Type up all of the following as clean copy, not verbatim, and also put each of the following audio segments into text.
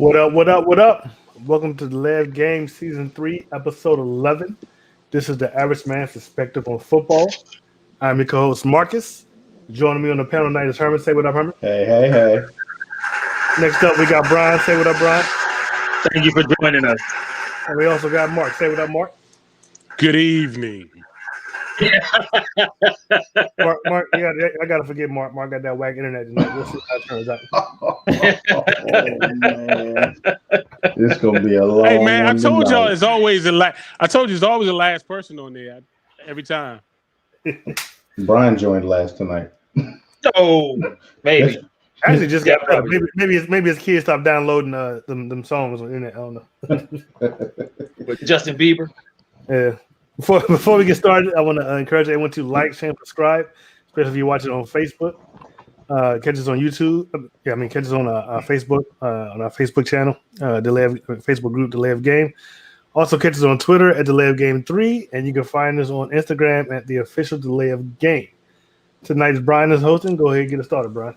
What up? What up? What up? Welcome to the Live Game Season 3, Episode 11. This is the Average Man's Perspective on Football. I'm your co-host Marcus. Joining me on the panel tonight is Herman. Say what up, Herman. Hey. Next up, we got Brian. Say what up, Brian. Thank you for joining us. And we also got Mark. Say what up, Mark. Good evening. Mark, I gotta forget Mark. Mark got that whack internet tonight. We'll see how it turns out. Man. This gonna be a long. Hey man, I told y'all tonight. it's always the last. I told you it's always the last person on there every time. Brian joined last tonight. Oh, maybe. Actually, just got Yeah, maybe his kids stopped downloading them songs on the internet. I don't know. With Justin Bieber. Yeah. Before we get started, I want to encourage everyone to like, share, and subscribe, especially if you watch it on Facebook. Catch us on YouTube. Catch us on our Facebook, on our Facebook channel, the Facebook group, The Live Game. Also, catch us on Twitter at The Live Game 3, and you can find us on Instagram at the official The Live Game. Tonight's Brian is hosting. Go ahead and get us started, Brian.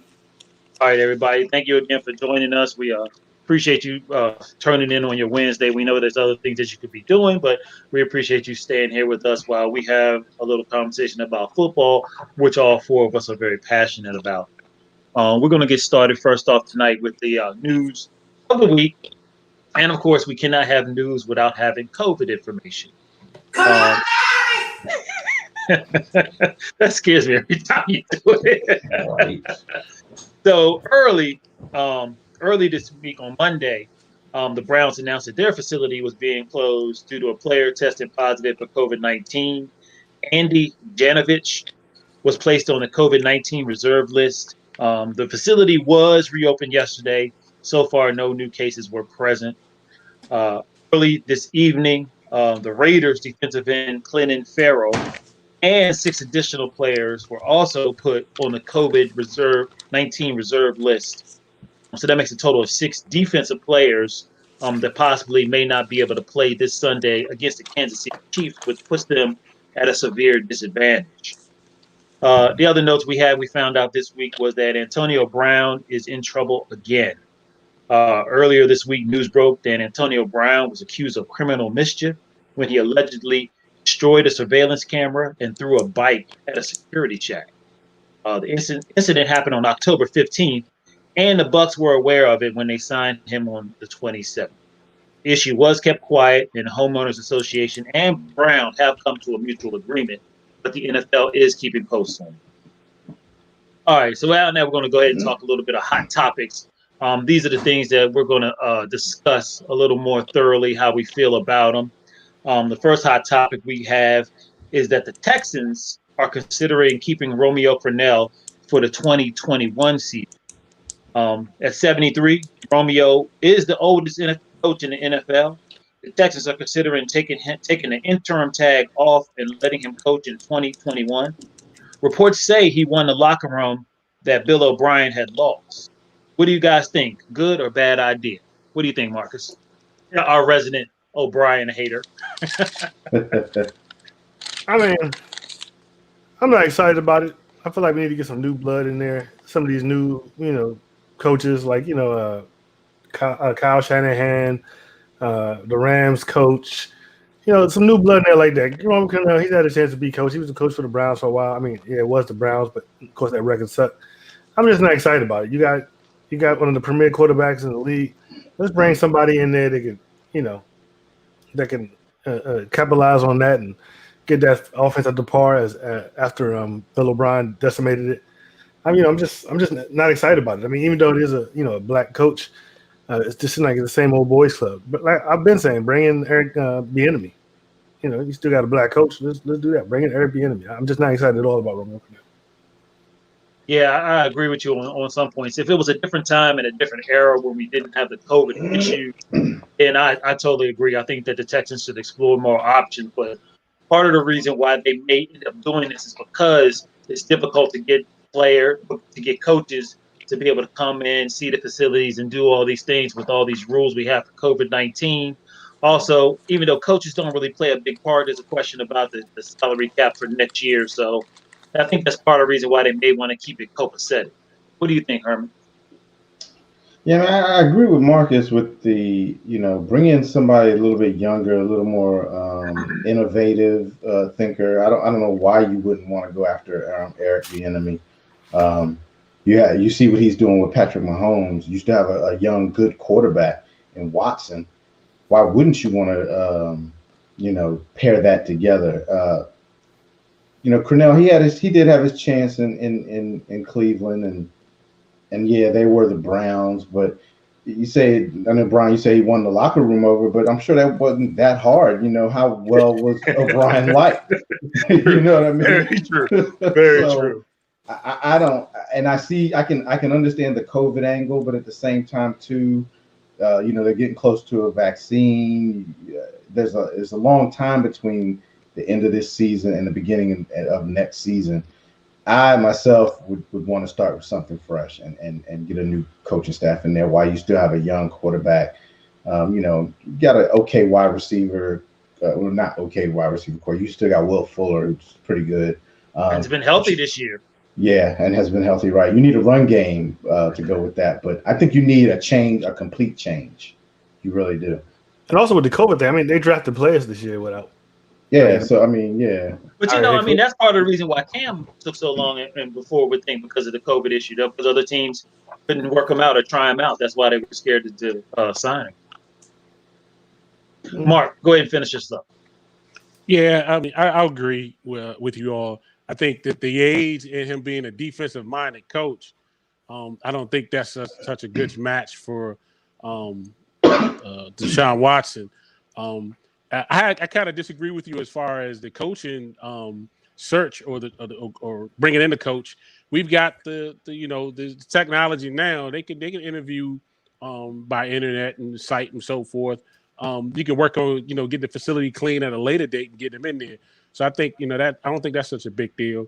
All right, everybody. Thank you again for joining us. We appreciate you turning in on your Wednesday. We know there's other things that you could be doing, but we appreciate you staying here with us while we have a little conversation about football, which all four of us are very passionate about. We're going to get started first off tonight with the news of the week. And, of course, we cannot have news without having COVID information. That scares me every time you do it. Right. So early this week on Monday, the Browns announced that their facility was being closed due to a player testing positive for COVID-19. Andy Janovich was placed on the COVID-19 reserve list. The facility was reopened yesterday. So far, no new cases were present. Early this evening, the Raiders defensive end Clinton Farrell and 6 additional players were also put on the COVID-19 reserve list. So that makes a total of 6 defensive players that possibly may not be able to play this Sunday against the Kansas City Chiefs, which puts them at a severe disadvantage. The other notes we found out this week was that Antonio Brown is in trouble again. Earlier this week, news broke that Antonio Brown was accused of criminal mischief when he allegedly destroyed a surveillance camera and threw a bike at a security check. The incident happened on October 15th, and the Bucs were aware of it when they signed him on the 27th. The issue was kept quiet, and the Homeowners Association and Brown have come to a mutual agreement, but the NFL is keeping posts on it. All right, so now we're going to go ahead and talk a little bit of hot topics. These are the things that we're going to discuss a little more thoroughly, how we feel about them. The first hot topic we have is that the Texans are considering keeping Romeo Crennel for the 2021 season. At 73, Romeo is the oldest coach in the NFL. The Texans are considering taking the interim tag off and letting him coach in 2021. Reports say he won the locker room that Bill O'Brien had lost. What do you guys think? Good or bad idea? What do you think, Marcus? Our resident O'Brien hater. I mean, I'm not excited about it. I feel like we need to get some new blood in there. Some of these new, coaches like, Kyle Shanahan, the Rams coach, some new blood in there like that. Jerome Crennel, he's had a chance to be coach. He was a coach for the Browns for a while. I mean, yeah, it was the Browns, but of course that record sucked. I'm just not excited about it. You got one of the premier quarterbacks in the league. Let's bring somebody in there that can capitalize on that and get that offense at the par as after Bill O'Brien decimated it. I mean, I'm just not excited about it. I mean, even though it is a black coach, it's just like the same old boys club. But like I've been saying, bring in Eric Bieniemy. You still got a black coach. Let's do that. Bring in Eric Bieniemy. I'm just not excited at all about Romeo Crennel. Yeah, I agree with you on some points. If it was a different time and a different era when we didn't have the COVID issue, and I totally agree. I think that the Texans should explore more options. But part of the reason why they may end up doing this is because it's difficult to get coaches to be able to come in, see the facilities, and do all these things with all these rules we have for COVID-19. Also, even though coaches don't really play a big part, there's a question about the salary cap for next year. So I think that's part of the reason why they may want to keep it copacetic. What do you think, Herman? Yeah, I agree with Marcus with the, bring in somebody a little bit younger, a little more innovative thinker. I don't know why you wouldn't want to go after Eric Bieniemy. Um, you see what he's doing with Patrick Mahomes. You used to have a young, good quarterback in Watson. Why wouldn't you want to, pair that together? Cornell, he did have his chance in Cleveland, and yeah, they were the Browns, but I know Brian, you say he won the locker room over, but I'm sure that wasn't that hard. How well was O'Brien liked? You know what I mean? Very true. Very So true. I don't, and I can understand the COVID angle, but at the same time too, they're getting close to a vaccine. There's a long time between the end of this season and the beginning of next season. I myself would want to start with something fresh and get a new coaching staff in there while you still have a young quarterback. You got an okay wide receiver, well, not okay wide receiver core. You still got Will Fuller, who's pretty good. It's been healthy this year. Yeah, and has been healthy, right? You need a run game to go with that, but I think you need a complete change. You really do. And also with the COVID thing, I mean, they drafted players this year without. Yeah, so I mean, yeah. But that's part of the reason why Cam took so long and before would think because of the COVID issue, though, because other teams couldn't work him out or try him out. That's why they were scared to sign him. Mark, go ahead and finish your stuff. Yeah, I mean, I agree with you all. I think that the age and him being a defensive-minded coach, I don't think that's such a good match for Deshaun Watson. I kind of disagree with you as far as the coaching search or bringing in the coach. We've got the technology now. They can interview by internet and site and so forth. You can work on get the facility clean at a later date and get them in there. So I think that I don't think that's such a big deal.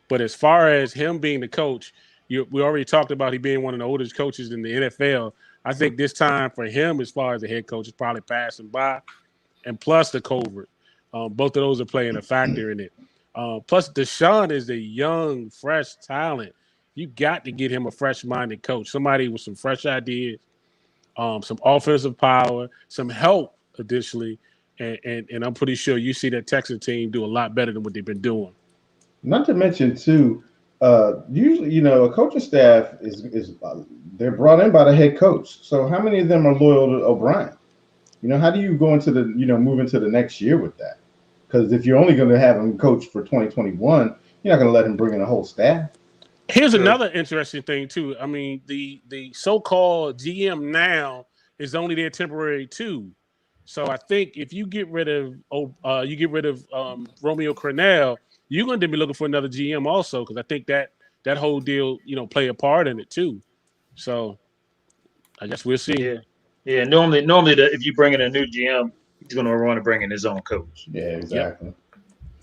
But as far as him being the coach, we already talked about he being one of the oldest coaches in the NFL. I think this time for him, as far as the head coach, is probably passing by. And plus the COVID. Both of those are playing a factor in it. Plus, Deshaun is a young, fresh talent. You got to get him a fresh-minded coach, somebody with some fresh ideas, some offensive power, some help additionally, and I'm pretty sure you see that Texas team do a lot better than what they've been doing. Not to mention too, usually a coaching staff is they're brought in by the head coach. So how many of them are loyal to O'Brien? How do you go into the move into the next year with that? Because if you're only going to have him coach for 2021, you're not going to let him bring in a whole staff. Here's another interesting thing too. I mean, the so-called GM now is only there temporary too. So I think if you get rid of Romeo Crennel, you're going to be looking for another GM also, because I think that whole deal play a part in it too. So I guess we'll see. Yeah. Normally, if you bring in a new GM, he's going to want to bring in his own coach. Yeah, exactly.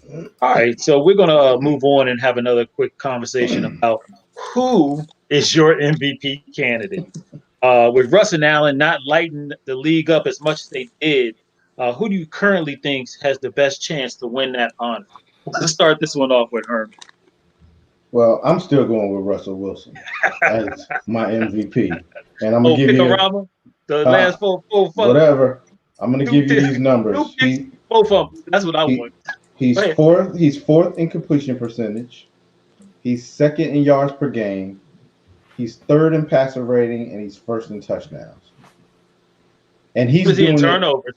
Yep. All right, so we're going to move on and have another quick conversation about who is your MVP candidate. With Russ and Allen not lighting the league up as much as they did, who do you currently think has the best chance to win that honor? Let's start this one off with Herm. Well, I'm still going with Russell Wilson as my MVP, and I'm gonna give you the last four. Whatever. I'm gonna give you these numbers. Both of them. That's what I want. He's fourth. He's fourth in completion percentage. He's second in yards per game. He's third in passer rating, and he's first in touchdowns. And he's doing in turnovers.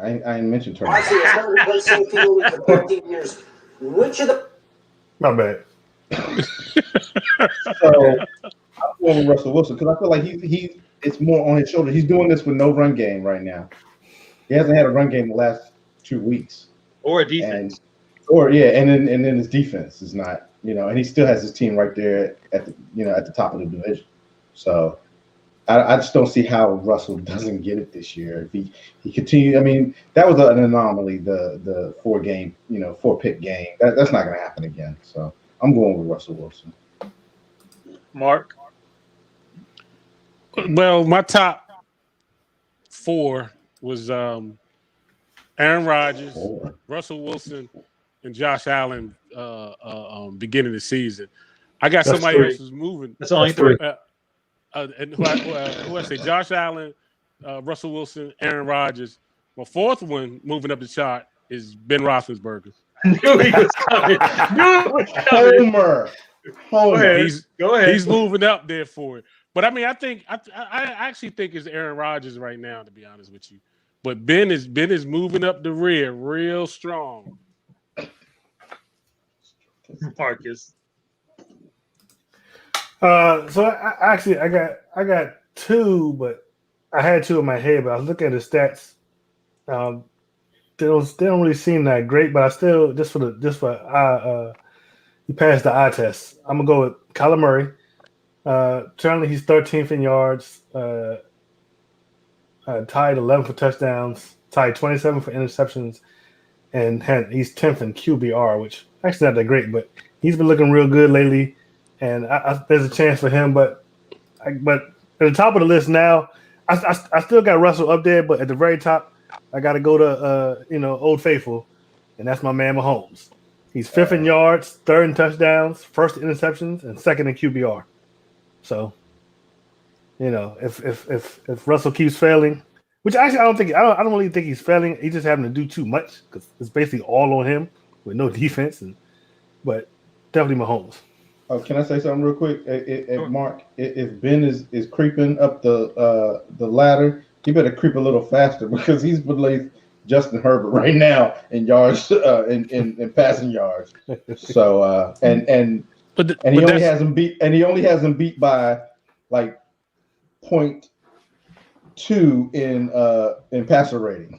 I ain't mentioned turnovers. I see 100 safety rules for 14 years. Which of the? My bad. So I'm going with Russell Wilson because I feel like it's more on his shoulder. He's doing this with no run game right now. He hasn't had a run game the last 2 weeks. Or a defense. And then his defense is not, and he still has his team right there at the top of the division. So I just don't see how Russell doesn't get it this year. If he continues, I mean, that was an anomaly, the 4-pick game. That's not going to happen again. So I'm going with Russell Wilson. Mark? Well, my top 4 was Aaron Rodgers, Russell Wilson, and Josh Allen beginning of the season. I got somebody else who's moving. That's only 3. and who I say, Josh Allen, Russell Wilson, Aaron Rodgers. My fourth one moving up the chart is Ben Roethlisberger. Knew he was coming. Knew it was coming. Homer. Go ahead. Go ahead. He's moving up there for it. But I mean, I actually think it's Aaron Rodgers right now, to be honest with you. But Ben is moving up the rear real strong. Marcus. So I got two, but I had two in my head. But I was looking at the stats. They don't really seem that great, but I still he passed the eye test. I'm gonna go with Kyler Murray. Currently he's 13th in yards, tied 11th for touchdowns, tied 27th for interceptions, and he's 10th in QBR, which actually not that great, but he's been looking real good lately, and there's a chance for him. But at the top of the list now, I still got Russell up there, but at the very top, I got to go to Old Faithful, and that's my man Mahomes. He's 5th in yards, 3rd in touchdowns, 1st in interceptions, and 2nd in QBR. So, if Russell keeps failing, which actually I don't really think he's failing. He's just having to do too much because it's basically all on him with no defense. But definitely Mahomes. Oh, can I say something real quick? Mark, if Ben is creeping up the ladder, he better creep a little faster because he's beneath Justin Herbert right now in yards, in passing yards. So he only has him beat by like 0.2 in passer rating.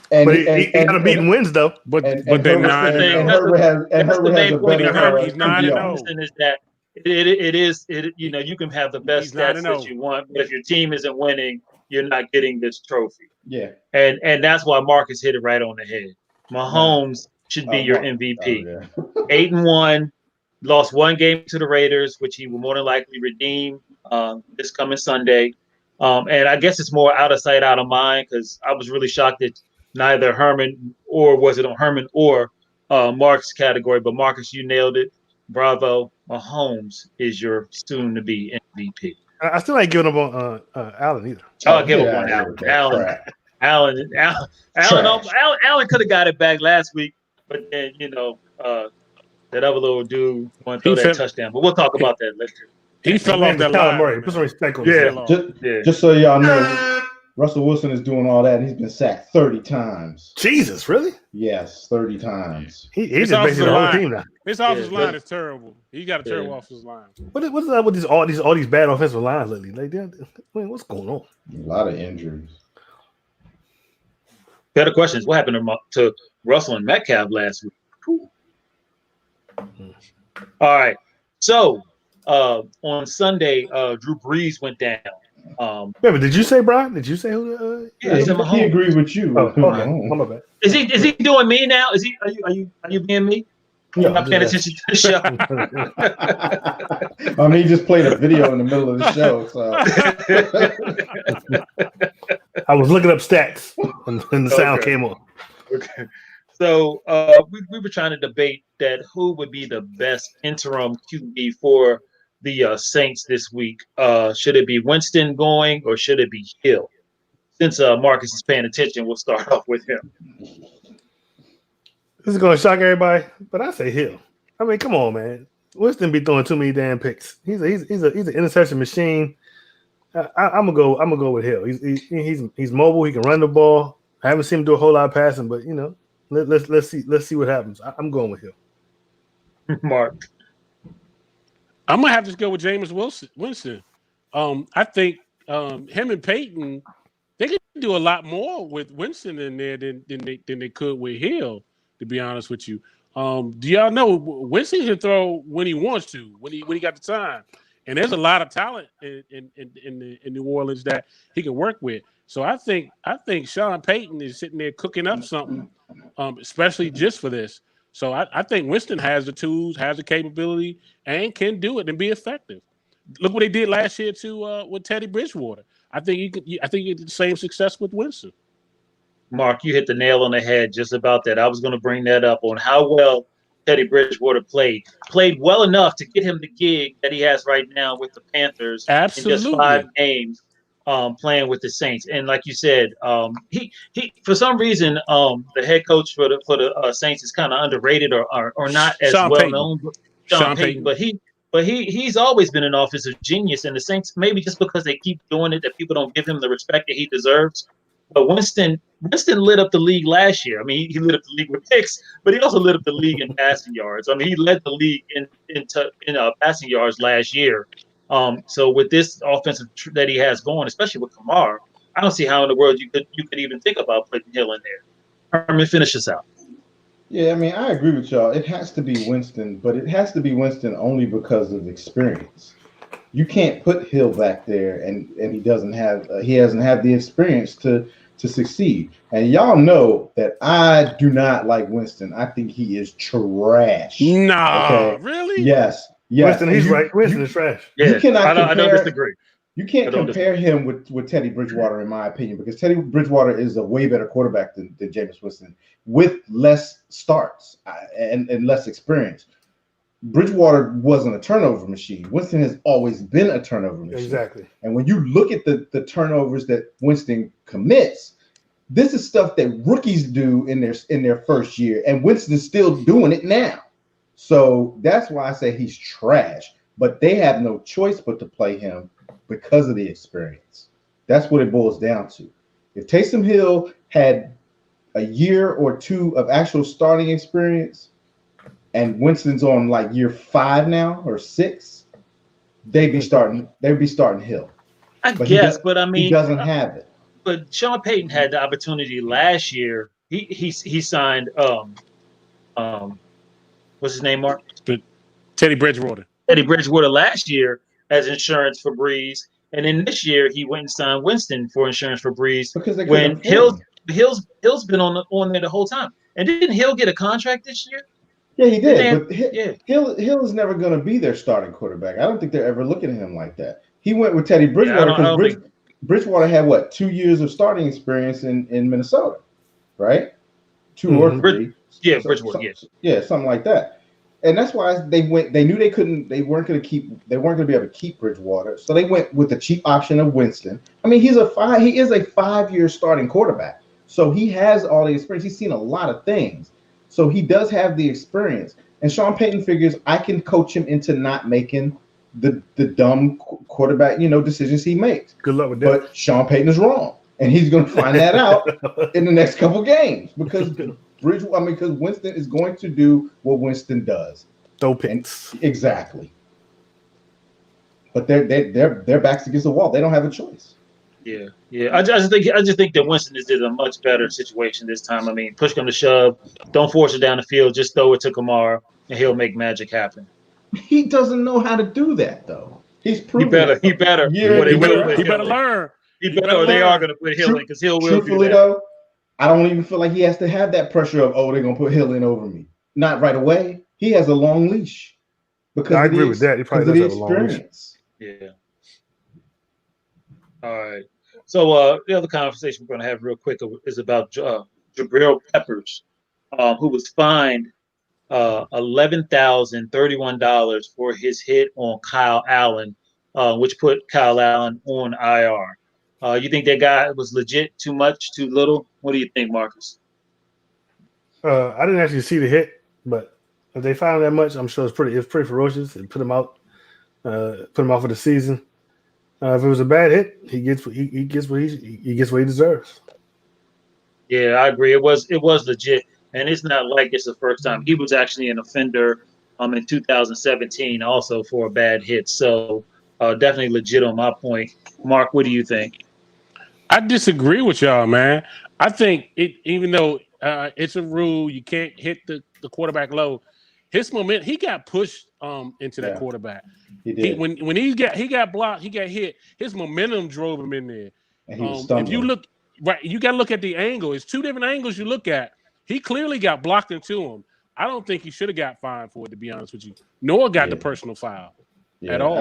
But he got him beating wins though. But they're not. Herbert has a better. He's not in is that it is you can have the best stats that you want, but if your team isn't winning, you're not getting this trophy. Yeah, and that's why Marcus hit it right on the head. Mahomes should be your MVP. 8-1, lost one game to the Raiders, which he will more than likely redeem this coming Sunday. And I guess it's more out of sight, out of mind, because I was really shocked that neither Herman or Mark's category, but Marcus, you nailed it. Bravo. Mahomes is your soon-to-be MVP. I still ain't giving up on Allen either. I'll give up on Allen. Allen could have got it back last week, but then that other little dude wanted to throw that touchdown. But we'll talk about that later. He fell off that line. Murray. Put some respect on Just so y'all know, Russell Wilson is doing all that, and he's been sacked 30 times. Jesus, really? Yes, 30 times. He's just basically the whole team now. His offensive line is terrible. He got a terrible offensive line. What's up with all these bad offensive lines lately? Like, what's going on? A lot of injuries. Better questions. What happened to Russell and Metcalf last week? All right. So on Sunday, Drew Brees went down. But did you say Brian? Did you say who? He agreed with you. Okay. My bad. Is he doing me now? Are you being me? I'm not paying attention to the show. I mean, he just played a video in the middle of the show. So I was looking up stats and the sound came on. Okay. So we were trying to debate that who would be the best interim QB for the Saints this week. Should it be Winston going or should it be Hill? Since Marcus is paying attention, we'll start off with him. This is going to shock everybody, but I say Hill. I mean, come on, man. Winston be throwing too many damn picks. He's an interception machine. I'm gonna go with Hill. He's mobile. He can run the ball. I haven't seen him do a whole lot of passing, but let's see what happens. I'm going with Hill. Mark, I'm gonna have to go with Jameis Winston. I think him and Peyton, they could do a lot more with Winston in there than they could with Hill. To be honest with you, do y'all know Winston can throw when he wants to, when he got the time, and there's a lot of talent in New Orleans that he can work with. So I think Sean Payton is sitting there cooking up something, especially just for this. So I think Winston has the tools, has the capability, and can do it and be effective. Look what they did last year with Teddy Bridgewater. I think you get the same success with Winston. Mark, you hit the nail on the head just about that. I was going to bring that up on how well Teddy Bridgewater played well enough to get him the gig that he has right now with the Panthers in just 5 games, playing with the Saints. And like you said, he for some reason the head coach for the Saints is kind of underrated or not as Sean well Payton. known. Sean Payton, but he's always been an offensive genius, and the Saints, maybe just because they keep doing it, that people don't give him the respect that he deserves. But Winston lit up the league last year. I mean, he lit up the league with picks, but he also lit up the league in passing yards. I mean, he led the league in passing yards last year. So with this offensive that he has going, especially with Kamara, I don't see how in the world you could even think about putting Hill in there. Herman, finish this out. Yeah, I mean, I agree with y'all. It has to be Winston, but it has to be Winston only because of experience. You can't put Hill back there, and he doesn't have he hasn't had the experience to succeed. And y'all know that I do not like Winston. I think he is trash. Nah, really? Yes. Winston, he's right. Winston is trash. Yeah, you cannot compare. I don't disagree. You can't compare him with Teddy Bridgewater, in my opinion, because Teddy Bridgewater is a way better quarterback than Jameis Winston with less starts and less experience. Bridgewater wasn't a turnover machine. Winston has always been a turnover machine. Exactly. And when you look at the turnovers that Winston commits, this is stuff that rookies do in their first year, and Winston's still doing it now. So that's why I say he's trash. But they have no choice but to play him because of the experience. That's what it boils down to. If Taysom Hill had a year or two of actual starting experience, and Winston's on like year 5 now or 6, they'd be starting Hill. But I mean, he doesn't have it. But Sean Payton had the opportunity last year. He signed what's his name, Mark? Teddy Bridgewater. Teddy Bridgewater last year as insurance for Breeze, and then this year he went and signed Winston for insurance for Breeze. Because they when Hill's been on there the whole time, and didn't Hill get a contract this year? Yeah, he did. Hill is never going to be their starting quarterback. I don't think they're ever looking at him like that. He went with Teddy Bridgewater because Bridgewater had 2 years of starting experience in Minnesota, right? 2 or 3. Yeah, Bridgewater. Yeah, something like that. And that's why they went. They knew they weren't going to be able to keep Bridgewater, so they went with the cheap option of Winston. I mean, he is a 5-year starting quarterback, so he has all the experience. He's seen a lot of things. So he does have the experience, and Sean Payton figures I can coach him into not making the dumb quarterback, decisions he makes. Good luck with that. But Sean Payton is wrong, and he's going to find that out in the next couple games because Winston is going to do what Winston does. Throw picks. Exactly. But they're backs against the wall. They don't have a choice. Yeah. I just think that Winston is in a much better situation this time. I mean, push come to shove, don't force it down the field, just throw it to Kamara, and he'll make magic happen. He doesn't know how to do that though. He's proven he better. He better learn. He better. Or they are going to put Hill in because Hill will. Truthfully though, I don't even feel like he has to have that pressure of they're going to put Hill in over me. Not right away. He has a long leash. Because I agree with that. He probably does have a long leash. Yeah. All right. So the other conversation we're going to have real quick is about Jabril Peppers, who was fined $11,031 for his hit on Kyle Allen, which put Kyle Allen on IR. You think that guy was legit? Too much? Too little? What do you think, Marcus? I didn't actually see the hit, but if they found that much, I'm sure it's pretty ferocious and put him out for the season. If it was a bad hit, he gets what he deserves. Yeah, I agree. It was legit, and it's not like it's the first time. He was actually an offender in 2017 also for a bad hit. So definitely legit on my point. Mark, what do you think? I disagree with y'all, man. I think even though it's a rule, you can't hit the quarterback low. His momentum, he got pushed into that quarterback. He did. When he got blocked, he got hit. His momentum drove him in there. And he was stumbling. If you look right, you got to look at the angle. It's 2 different angles you look at. He clearly got blocked into him. I don't think he should have got fined for it, to be honest with you. Nor got the personal foul at all.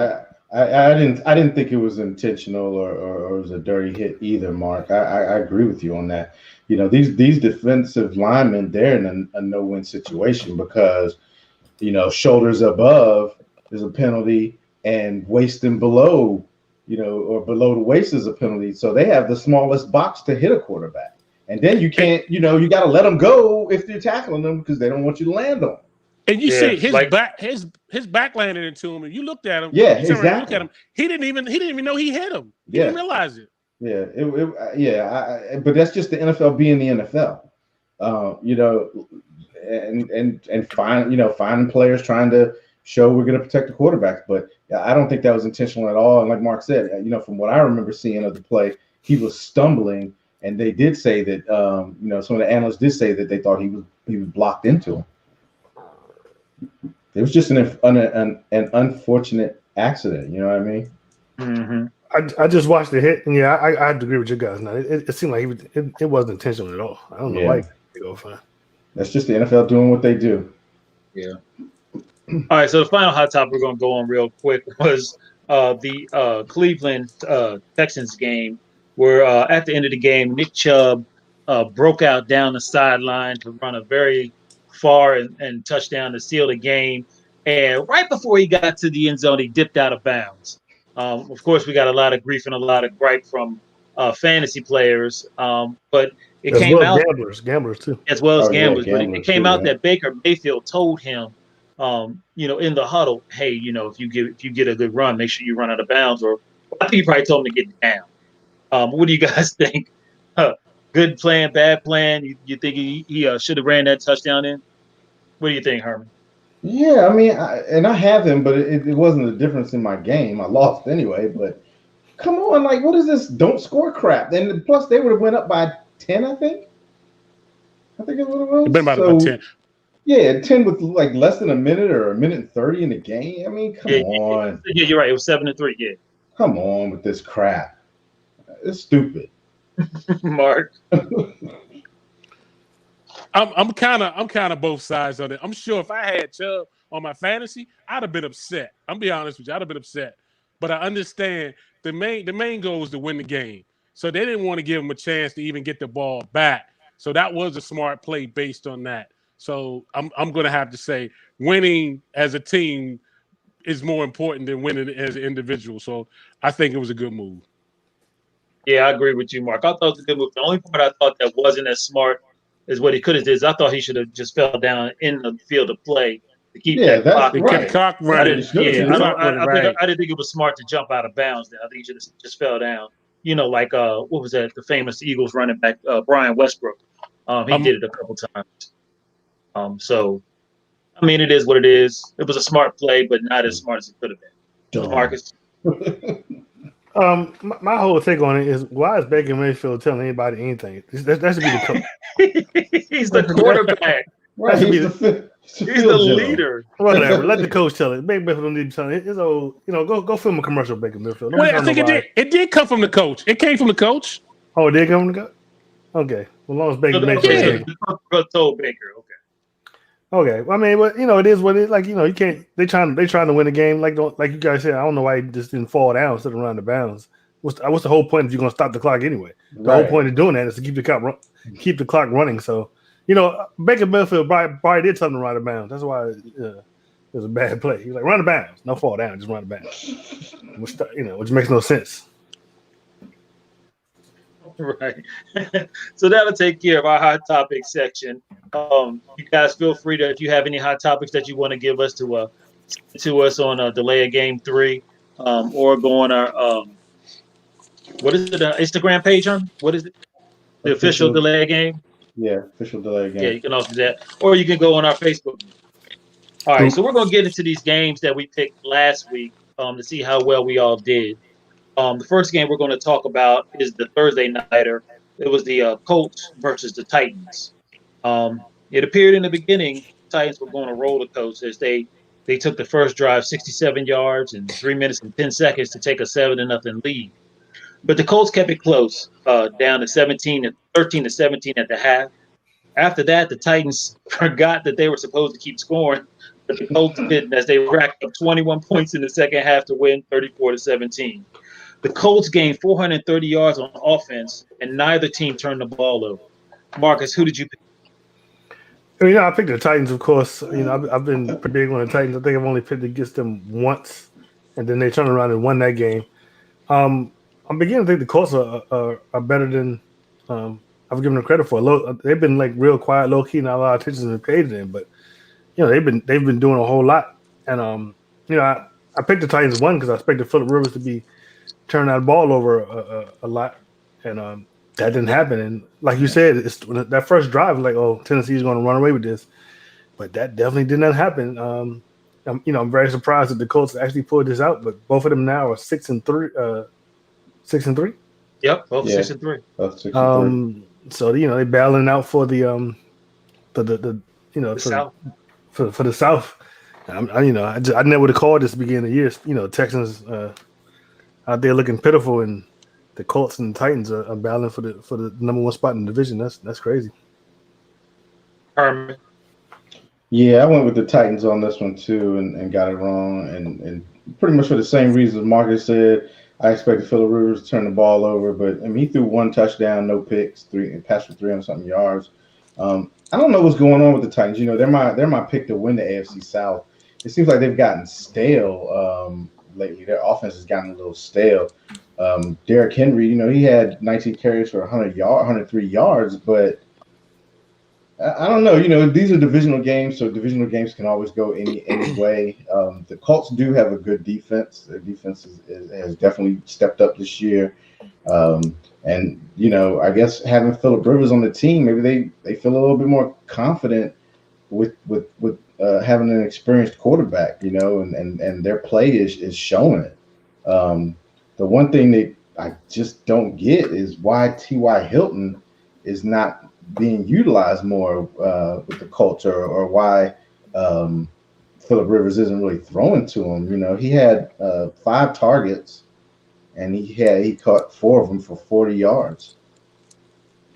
I didn't think it was intentional or it was a dirty hit either, Mark. I agree with you on that. These defensive linemen, they're in a no-win situation because shoulders above is a penalty, and waisting below, or below the waist is a penalty. So they have the smallest box to hit a quarterback. And then you can't, you got to let them go if you're tackling them because they don't want you to land on them. And you see his back landed into him, and you looked at him. Yeah, you exactly. Look at him. He didn't even know he hit him. He didn't realize it. Yeah, but that's just the NFL being the NFL. And finding players trying to show we're going to protect the quarterbacks. But I don't think that was intentional at all. And like Mark said, from what I remember seeing of the play, he was stumbling, and they did say that some of the analysts did say that they thought he was blocked into him. It was just an unfortunate accident. You know what I mean? Mm-hmm. I just watched the hit, and I had to agree with you guys. Now it seemed like it wasn't intentional at all. I don't know why he go fine. That's just the NFL doing what they do. Yeah. All right. So the final hot topic we're going to go on real quick was the Cleveland Texans game, where at the end of the game, Nick Chubb broke out down the sideline to run a very far and touchdown to seal the game. And right before he got to the end zone, he dipped out of bounds. Of course, we got a lot of grief and a lot of gripe from fantasy players, but it as came well out gamblers too, as well as gamblers. Yeah, but it came out that Baker Mayfield told him, in the huddle, hey, if you get a good run, make sure you run out of bounds. Or I think he probably told him to get down. What do you guys think? Good plan, bad plan? You think he should have ran that touchdown in? What do you think, Herman? Yeah, I mean, I have him, but it wasn't a difference in my game. I lost anyway, but come on, like, what is this don't score crap? And plus, they would have went up by 10, I think. I think it's what it was. It's been about 10. Yeah, 10 with like less than a minute or a minute and 30 in the game. I mean, come on. Yeah, you're right. It was 7-3. Yeah. Come on with this crap. It's stupid. Mark. I'm kind of both sides on it. I'm sure if I had Chubb on my fantasy, I'd have been upset. I'm be honest with you, I'd have been upset. But I understand the main goal was to win the game. So they didn't want to give him a chance to even get the ball back. So that was a smart play based on that. So I'm going to have to say winning as a team is more important than winning as an individual. So I think it was a good move. Yeah, I agree with you, Mark. I thought it was a good move. The only part I thought that wasn't as smart is what he could have did. I thought he should have just fell down in the field of play to keep that clock. Keep the clock running. I didn't think it was smart to jump out of bounds there. I think he should have just fell down. Like what was that? The famous Eagles running back, Brian Westbrook. He did it a couple times. So, I mean, it is what it is. It was a smart play, but not as smart as it could have been. Marcus. My whole take on it is, why is Baker Mayfield telling anybody anything? That should be the coach. He's the quarterback. Right, he's the leader. Whatever. Let the coach tell it. Baker Mayfield don't need to tell it. It's old. Go film a commercial, Baker Mayfield. Wait, I think it did come from the coach. It came from the coach. Oh, it did come from the coach? Okay. Well, as long as Baker Mayfield told Baker. Okay. Well, I mean, it is what it is. Like, you can't. They trying to win the game. Like you guys said, I don't know why he just didn't fall down instead of running the bounds. What's the whole point if you're going to stop the clock anyway? The whole point of doing that is to keep the clock running. So, Baker Mayfield probably did tell him to run the bounds. That's why it was a bad play. He was like, run the bounds, no fall down, just run the bounds. Which makes no sense. Right. So that'll take care of our hot topic section. You guys feel free to, if you have any hot topics that you want to give us to us on Delay of Game 3, or go on our what is it? Instagram page on what is it? The official Delay of Game. Yeah, official Delay of Game. Yeah, you can also do that, or you can go on our Facebook. All right, so we're gonna get into these games that we picked last week to see how well we all did. The first game we're going to talk about is the Thursday nighter. It was the Colts versus the Titans. It appeared in the beginning the Titans were going to roll the Colts as they took the first drive 67 yards and 3 minutes and 10 seconds to take a 7-0 lead. But the Colts kept it close, down to 13 to 17 at the half. After that, the Titans forgot that they were supposed to keep scoring, but the Colts didn't, as they racked up 21 points in the second half to win 34-17. The Colts gained 430 yards on offense, and neither team turned the ball over. Marcus, who did you pick? I picked the Titans, of course. I've been pretty big on the Titans. I think I've only picked against them once, and then they turned around and won that game. I'm beginning to think the Colts are better than I've given them credit for. They've been like real quiet, low key, not a lot of attention has been paid to them, but they've been doing a whole lot. And I picked the Titans one because I expected Phillip Rivers to be turning that ball over a lot, and that didn't happen. And like you said, it's that first drive, like, oh, Tennessee's going to run away with this, but that definitely did not happen. I'm very surprised that the Colts actually pulled this out, but both of them now are 6-3, 6-3. Yep, both 6-3. Both 6-3. So they're battling out for the South. For the South. I never would have called this beginning of the year. Texans out there looking pitiful, and the Colts and the Titans are battling for the number one spot in the division. That's crazy. Herman. Yeah, I went with the Titans on this one too, and got it wrong, and pretty much for the same reasons Marcus said. I expected Phillip Rivers to turn the ball over, but he threw one touchdown, no picks, passed for 300-something yards. I don't know what's going on with the Titans. They're my pick to win the AFC South. It seems like they've gotten stale lately. Their offense has gotten a little stale. Derrick Henry, he had 19 carries for 103 yards, but I don't know. These are divisional games, so divisional games can always go any way. The Colts do have a good defense. Their defense has definitely stepped up this year. And I guess having Phillip Rivers on the team, maybe they feel a little bit more confident with having an experienced quarterback. And their play is showing it. The one thing that I just don't get is why T.Y. Hilton is not being utilized more with the Colts, or why Phillip Rivers isn't really throwing to him. He had 5 targets, and he caught 4 of them for 40 yards.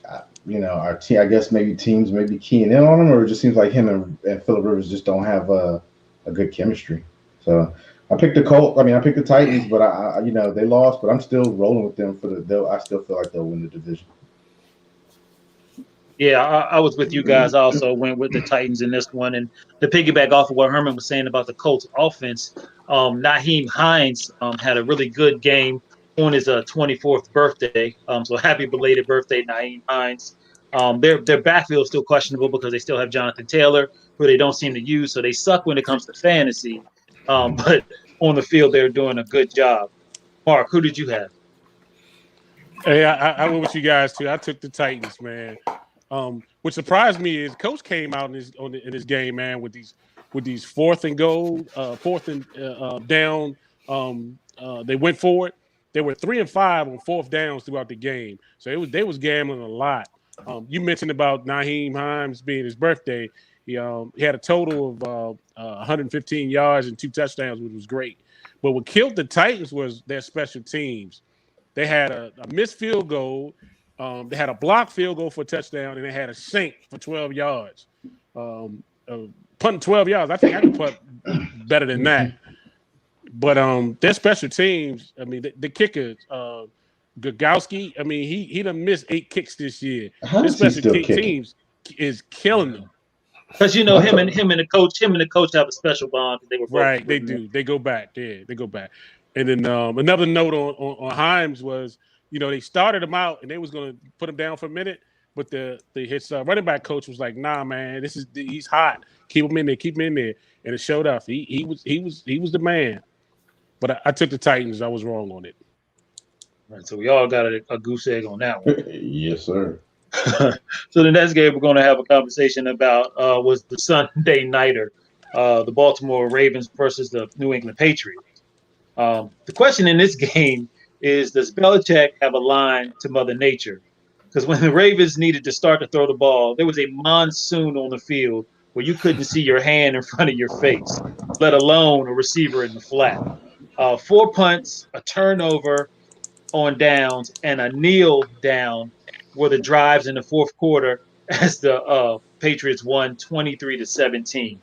Our team, I guess maybe teams may be keying in on him, or it just seems like him and Phillip Rivers just don't have a good chemistry. So I picked the Colts. I picked the Titans, but I they lost, but I'm still rolling with them I still feel like they'll win the division. Yeah, I was with you guys. I also went with the Titans in this one. And to piggyback off of what Herman was saying about the Colts offense, Nyheim Hines had a really good game on his 24th birthday. So happy belated birthday, Nyheim Hines. Their backfield is still questionable because they still have Jonathan Taylor, who they don't seem to use. So they suck when it comes to fantasy. But on the field, they're doing a good job. Mark, who did you have? Hey, I went with you guys too. I took the Titans, man. What surprised me is Coach came out in this game, man, with these fourth and goal, fourth and down. They went for it. They were 3 and 5 on fourth downs throughout the game, so they was gambling a lot. You mentioned about Nyheim Hines being his birthday. He had a total of 115 yards and 2 touchdowns, which was great. But what killed the Titans was their special teams. They had a missed field goal. They had a blocked field goal for a touchdown, and they had a shank for 12 yards. Punting 12 yards, I think I can punt better than that. But their special teams, the kicker, Gagowski, he done missed 8 kicks this year. Their special teams is killing them. Because him and the coach have a special bond. They were right. They do. They go back. Yeah, they go back. And then another note on Himes was, they started him out and they was going to put him down for a minute, but his running back coach was like, "Nah, man, he's hot. Keep him in there, and it showed up. He was the man. But I took the Titans. I was wrong on it. All right, so we all got a goose egg on that one. Yes, sir. So the next game we're going to have a conversation about was the Sunday nighter, the Baltimore Ravens versus the New England Patriots. The question in this game is, does Belichick have a line to Mother Nature? Because when the Ravens needed to start to throw the ball, there was a monsoon on the field where you couldn't see your hand in front of your face, let alone a receiver in the flat. 4 punts, a turnover on downs, and a kneel down were the drives in the fourth quarter as the Patriots won 23-17.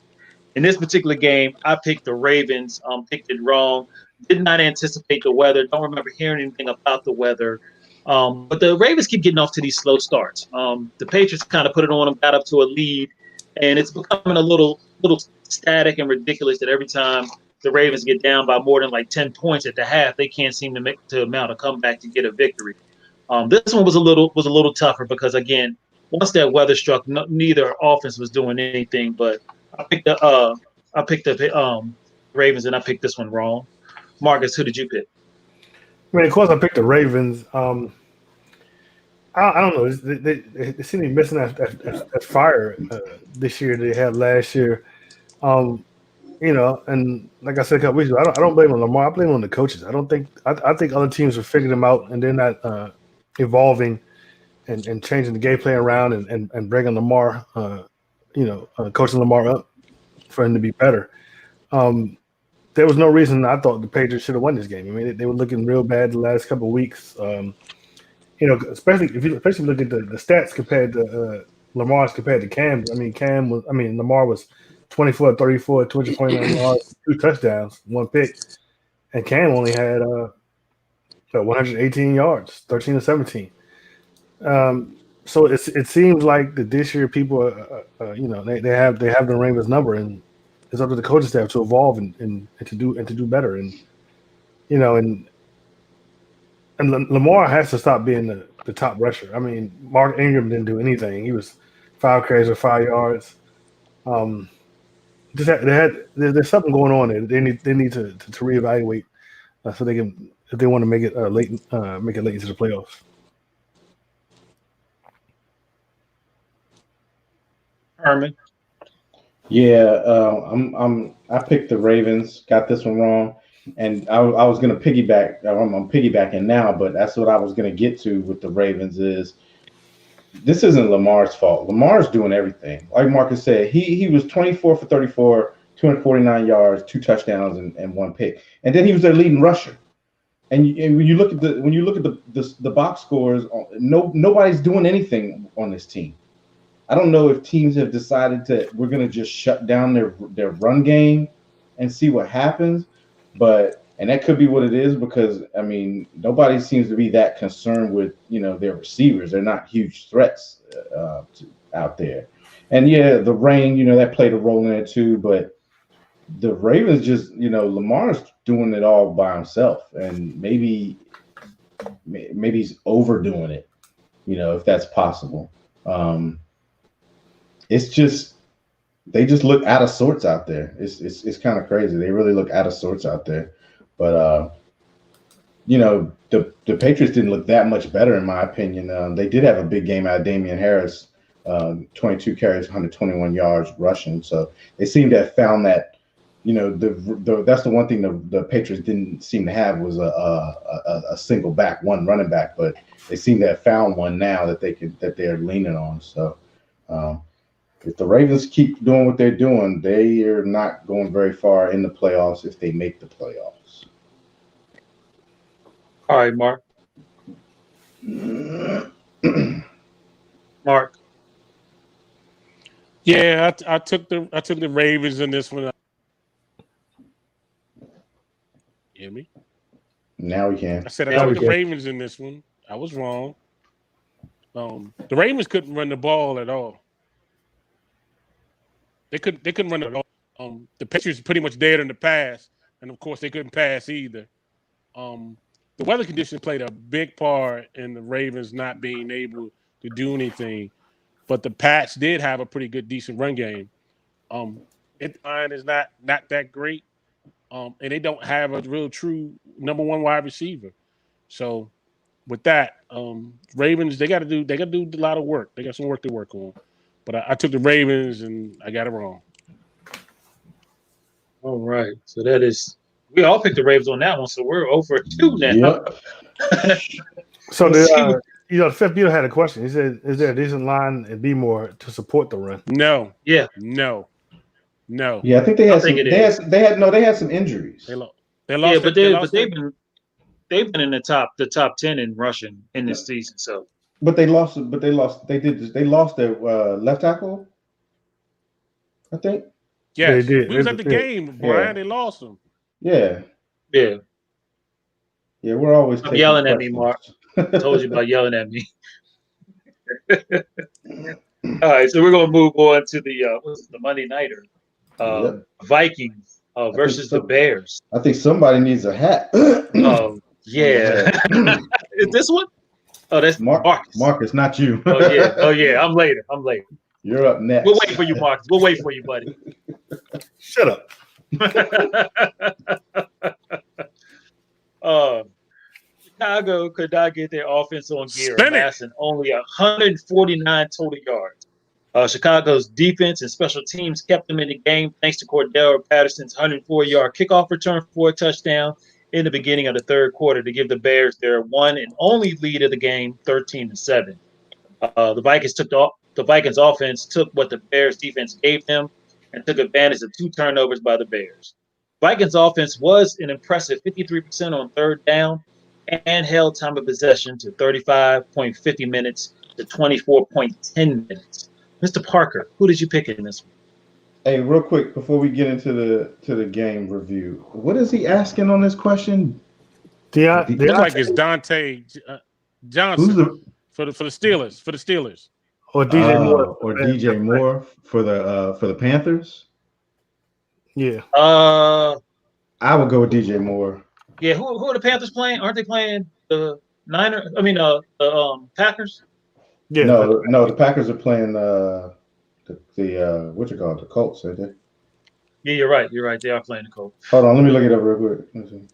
In this particular game, I picked the Ravens, picked it wrong, did not anticipate the weather, don't remember hearing anything about the weather. But the Ravens keep getting off to these slow starts. The Patriots kind of put it on them, got up to a lead, and it's becoming a little static and ridiculous that every time the Ravens get down by more than like 10 points at the half, they can't seem to mount a comeback to get a victory. This one was a little tougher because again, once that weather struck, neither offense was doing anything. But I picked the Ravens, and I picked this one wrong. Marcus, who did you pick? I mean, of course, I picked the Ravens. I don't know. They seem to be missing that fire this year they had last year. Um, and like I said a couple weeks ago, I don't blame on Lamar. I blame on the coaches. I think other teams are figuring them out and they're not evolving and changing the game plan around and bringing Lamar, coaching Lamar up for him to be better. There was no reason I thought the Patriots should have won this game. I mean, they were looking real bad the last couple of weeks. Especially if you look at the stats compared to Lamar's compared to Cam. Lamar was 24 34, 229 yards, 2 touchdowns, 1 pick, and Cam only had 118 yards, 13 to 17. So it seems like that this year people they have the Ravens number, and it's up to the coaching staff to evolve and to do better, and Lamar has to stop being the top rusher. I mean, Mark Ingram didn't do anything. He was 5 carries for 5 yards. There's something going on there. They need to reevaluate so they can, if they want to make it late into the playoffs. Herman. Yeah, I picked the Ravens. Got this one wrong, and I was going to piggyback. I'm piggybacking now, but that's what I was going to get to with the Ravens. Is this isn't Lamar's fault? Lamar's doing everything. Like Marcus said, he was 24 for 34, 249 yards, 2 touchdowns, and 1 pick, and then he was their leading rusher. And when you look at the box scores, nobody's doing anything on this team. I don't know if teams have decided we're going to just shut down their run game and see what happens, and that could be what it is because I mean nobody seems to be that concerned with their receivers. They're not huge threats out there, and yeah, the rain that played a role in it too. But the Ravens just Lamar's doing it all by himself, and maybe he's overdoing it, if that's possible. It's just they just look out of sorts out there. It's kind of crazy. They really look out of sorts out there. But the Patriots didn't look that much better in my opinion. They did have a big game out of Damian Harris, 22 carries, 121 yards rushing. So they seem to have found that. That's the one thing the Patriots didn't seem to have was a single back, one running back. But they seem to have found one now that they're leaning on. So. If the Ravens keep doing what they're doing, they are not going very far in the playoffs if they make the playoffs. All right, Mark. Mark. Yeah, I took the Ravens in this one. Hear me? Now we can. I said I took the Ravens in this one. I was wrong. The Ravens couldn't run the ball at all. They couldn't run it at all. The Patriots are pretty much dead in the pass, and of course they couldn't pass either. The weather conditions played a big part in the Ravens not being able to do anything, but the Pats did have a pretty good, decent run game. It line is not that great, and they don't have a real true number one wide receiver. So with that, Ravens they got to do a lot of work. They got some work to work on. But I took the Ravens and I got it wrong. All right. So that is we all picked the Ravens on that one, so we're over 2 now. Yep. So Fifth Beater had a question. He said, "Is there a decent line at B-more to support the run?" No. Yeah. No. Yeah, I think they had some injuries. They lost. Yeah, but they've been in the top 10 in rushing in this season. So. But they lost. They lost their left tackle, I think. Yes, they did. We was at the game, Brian. Yeah. They lost them. Yeah. Yeah. Yeah, we're always yelling at me, Mark. I told you about yelling at me. All right, so we're gonna move on to the Monday nighter, Yep. Vikings versus the Bears. I think somebody needs a hat. Yeah, is this one? Oh, that's Marcus. Marcus, not you. Oh yeah. I'm later. You're up next. We'll wait for you, Marcus. We'll wait for you, buddy. Shut up. Chicago could not get their offense on gear, amassing only 149 total yards. Chicago's defense and special teams kept them in the game thanks to Cordell Patterson's 104-yard kickoff return for a touchdown in the beginning of the third quarter to give the Bears their one and only lead of the game, 13-7. The Vikings offense took what the Bears defense gave them and took advantage of 2 turnovers by the Bears. Vikings offense was an impressive 53% on third down and held time of possession to 35.50 minutes to 24.10 minutes. Mr. Parker, who did you pick in this one? Hey, real quick before we get into the game review, what is he asking on this question? Looks like it's Dante Johnson for the Steelers. Or DJ Moore. Or DJ Moore for the Panthers. Yeah. I would go with DJ Moore. Yeah, who are the Panthers playing? Aren't they playing the Niners? I mean, the Packers. Yeah. No, the Packers are playing the the Colts, aren't they? Yeah, you're right. They are playing the Colts. Hold on, let me look it up real quick. The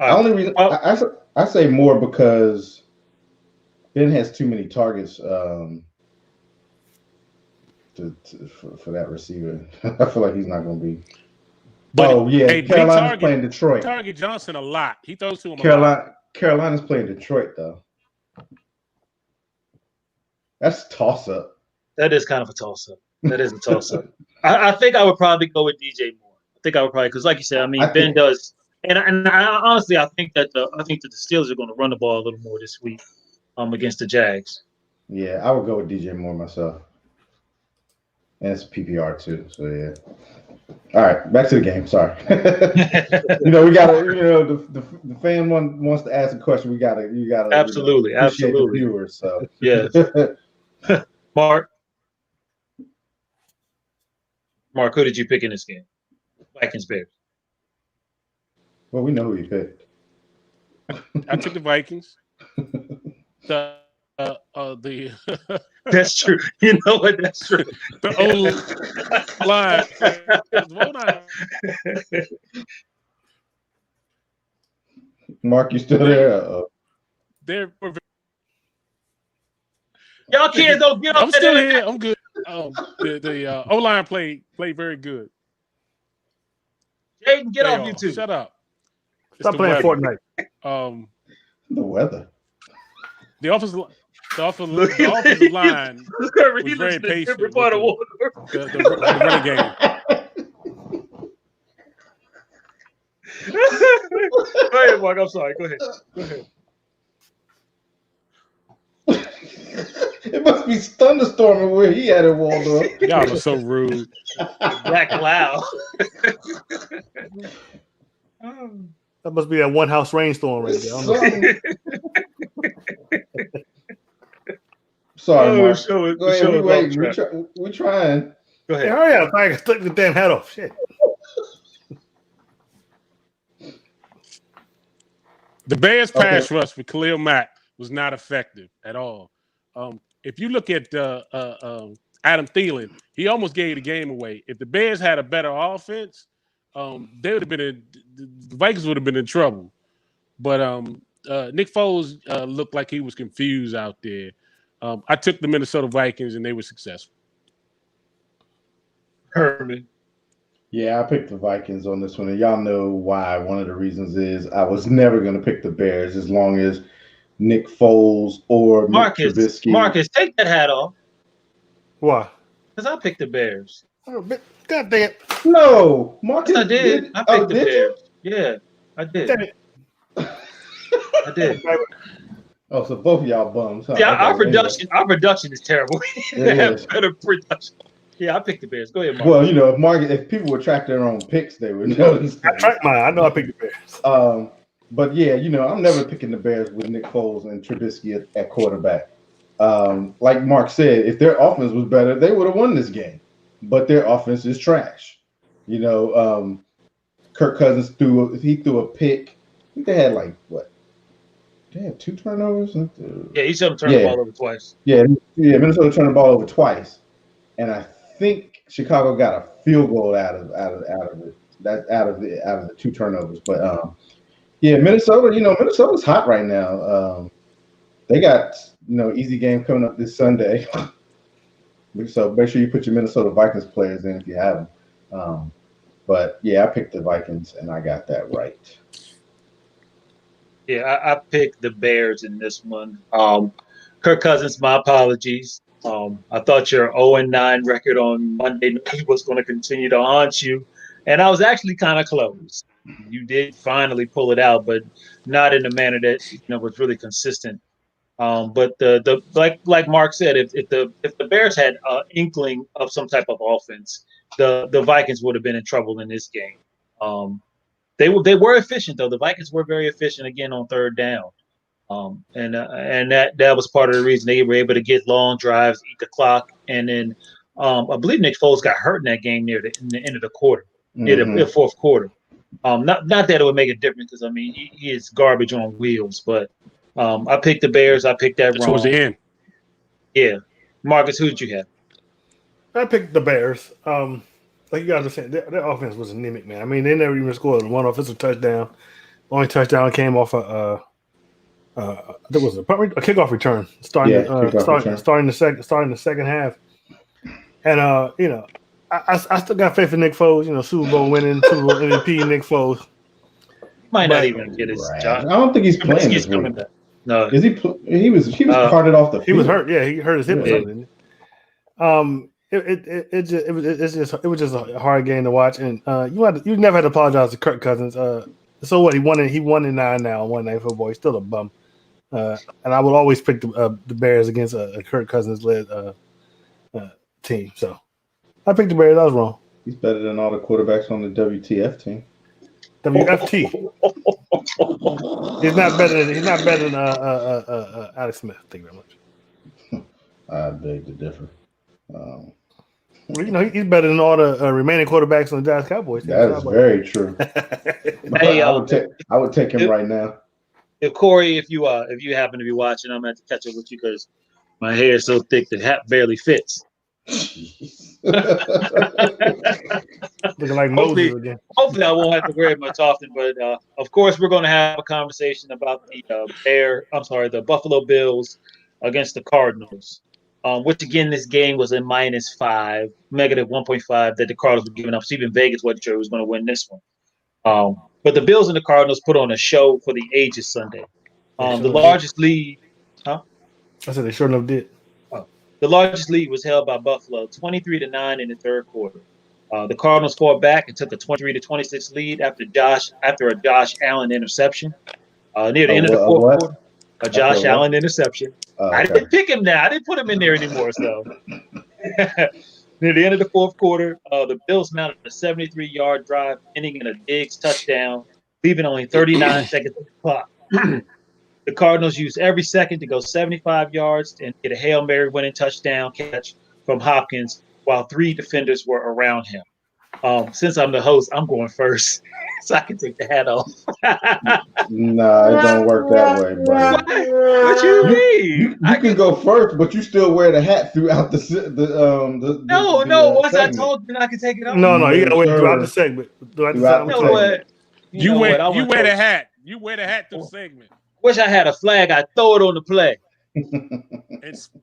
only reason I say Moore because Ben has too many targets for that receiver. I feel like he's not going to be. But Carolina's playing Detroit. Target Johnson a lot. He throws to him a lot. Carolina's playing Detroit though. That's a toss-up. That is kind of a toss-up. I think I would probably go with DJ Moore. Because like you said, I mean, Ben does, and I honestly I think that the Steelers are going to run the ball a little more this week, against the Jags. Yeah, I would go with DJ Moore myself, and it's PPR too. So yeah. All right, back to the game. Sorry. We gotta. The fan wants to ask a question. You gotta. Absolutely. The viewers. So yes. Mark, who did you pick in this game? Vikings, Bears. Well, we know who you picked. I took the Vikings. The That's true. You know what? That's true. The old line. Mark, you still there? Y'all kids don't get up. I'm still here. I'm good. The O-line played very good. Jaden, get off YouTube. Shut up. Stop playing Fortnite. The weather. The offensive line was very patient with the running game. Go ahead, Mark. I'm sorry. Go ahead. It must be thunderstorming where he had it, Waldorf. Y'all are so rude. Black cloud. That must be that one house rainstorm right there. Sorry, Mark. Go ahead. We're trying. Go ahead. Hey, hurry up. I can take the damn hat off. Shit. The Bears pass rush with Khalil Mack was not effective at all. If you look at Adam Thielen, he almost gave the game away. If the Bears had a better offense, they would have been the Vikings would have been in trouble. But Nick Foles looked like he was confused out there. I took the Minnesota Vikings, and they were successful. Herman. Yeah, I picked the Vikings on this one, and y'all know why. One of the reasons is I was never going to pick the Bears as long as Nick Foles or Marcus. Trubisky. Marcus, take that hat off. Why? Because I picked the Bears. Oh, God damn it. No, Marcus. I did. I picked the Bears. Yeah, I did. Damn it. I did. Oh, so both of y'all bums. Huh? Yeah, our production is terrible. We have better production. Yeah, I picked the Bears. Go ahead, Mark. Well, if people would track their own picks, they would know. I tracked mine. I know I picked the Bears. But yeah, I'm never picking the Bears with Nick Foles and Trubisky at quarterback. like Mark said, if their offense was better, they would have won this game. But their offense is trash. You know, Kirk Cousins threw a pick. I think they had like what? They had 2 turnovers. Yeah, each of them turned the ball over twice. Yeah. Minnesota turned the ball over twice, and I think Chicago got a field goal out of it. That out of the 2 turnovers. But Minnesota. You know, Minnesota's hot right now. They got easy game coming up this Sunday. So make sure you put your Minnesota Vikings players in if you have them. But yeah, I picked the Vikings and I got that right. Yeah, I picked the Bears in this one. Kirk Cousins, my apologies. I thought your 0-9 record on Monday night was going to continue to haunt you, and I was actually kind of close. You did finally pull it out, but not in the manner that was really consistent. But the like Mark said, if the Bears had an inkling of some type of offense, the Vikings would have been in trouble in this game. They were efficient though. The Vikings were very efficient again on third down, and that was part of the reason they were able to get long drives, eat the clock, and then I believe Nick Foles got hurt in that game near the end of the quarter, near the fourth quarter. Not that it would make a difference because I mean he is garbage on wheels, but I picked the Bears. I picked that wrong. Towards the end. Yeah, Marcus, who did you have? I picked the Bears. Like you guys were saying, their offense was anemic, man. I mean, they never even scored one offensive touchdown. Only touchdown came off there was a kickoff return starting the second half. And I still got faith in Nick Foles. Super Bowl winning, Super Bowl MVP Nick Foles. Might not even get his job. I don't think he's playing. He's coming back. No, is he? He was carted off the field. He was hurt. Yeah, he hurt his hip or something. It was just a hard game to watch, and you never had to apologize to Kirk Cousins. So what? He won in 9 now on Monday Night Football. He's still a bum, and I would always pick the Bears against a Kirk Cousins led team. So I picked the Bears. I was wrong. He's better than all the quarterbacks on the WTF team. WFT. He's not better than Alex Smith. Thank you very much. I beg to differ. He's better than all the remaining quarterbacks on the Dallas Cowboys. That is very true. Hey, I would take him right now. If Corey, if you happen to be watching, I'm going to have to catch up with you because my hair is so thick the hat barely fits. Looking like Moses again. Hopefully, I won't have to wear it much often. But of course, we're going to have a conversation about the Buffalo Bills against the Cardinals. Which again, this game was a -5, -1.5 that the Cardinals were giving up. So even Vegas wasn't sure who was going to win this one. But the Bills and the Cardinals put on a show for the ages Sunday. The largest lead, huh? I said they sure enough did. The largest lead was held by Buffalo, 23-9 in the third quarter. The Cardinals fought back and took a 23-26 lead after a Josh Allen interception near the end of the fourth quarter. A Josh Allen interception. Okay. I didn't pick him now. I didn't put him in there anymore. So near the end of the fourth quarter, the Bills mounted a 73-yard drive, ending in a Diggs touchdown, leaving only 39 seconds on the clock. The Cardinals used every second to go 75 yards and get a Hail Mary winning touchdown catch from Hopkins while 3 defenders were around him. Since I'm the host, I'm going first so I can take the hat off. Nah, it don't work that way, bro. What you mean? You can go first, but you still wear the hat throughout the No. Once I told you, I can take it off. No, you gotta wait throughout the segment. You wear the hat. You wear the hat through the segment. Wish I had a flag. I'd throw it on the play.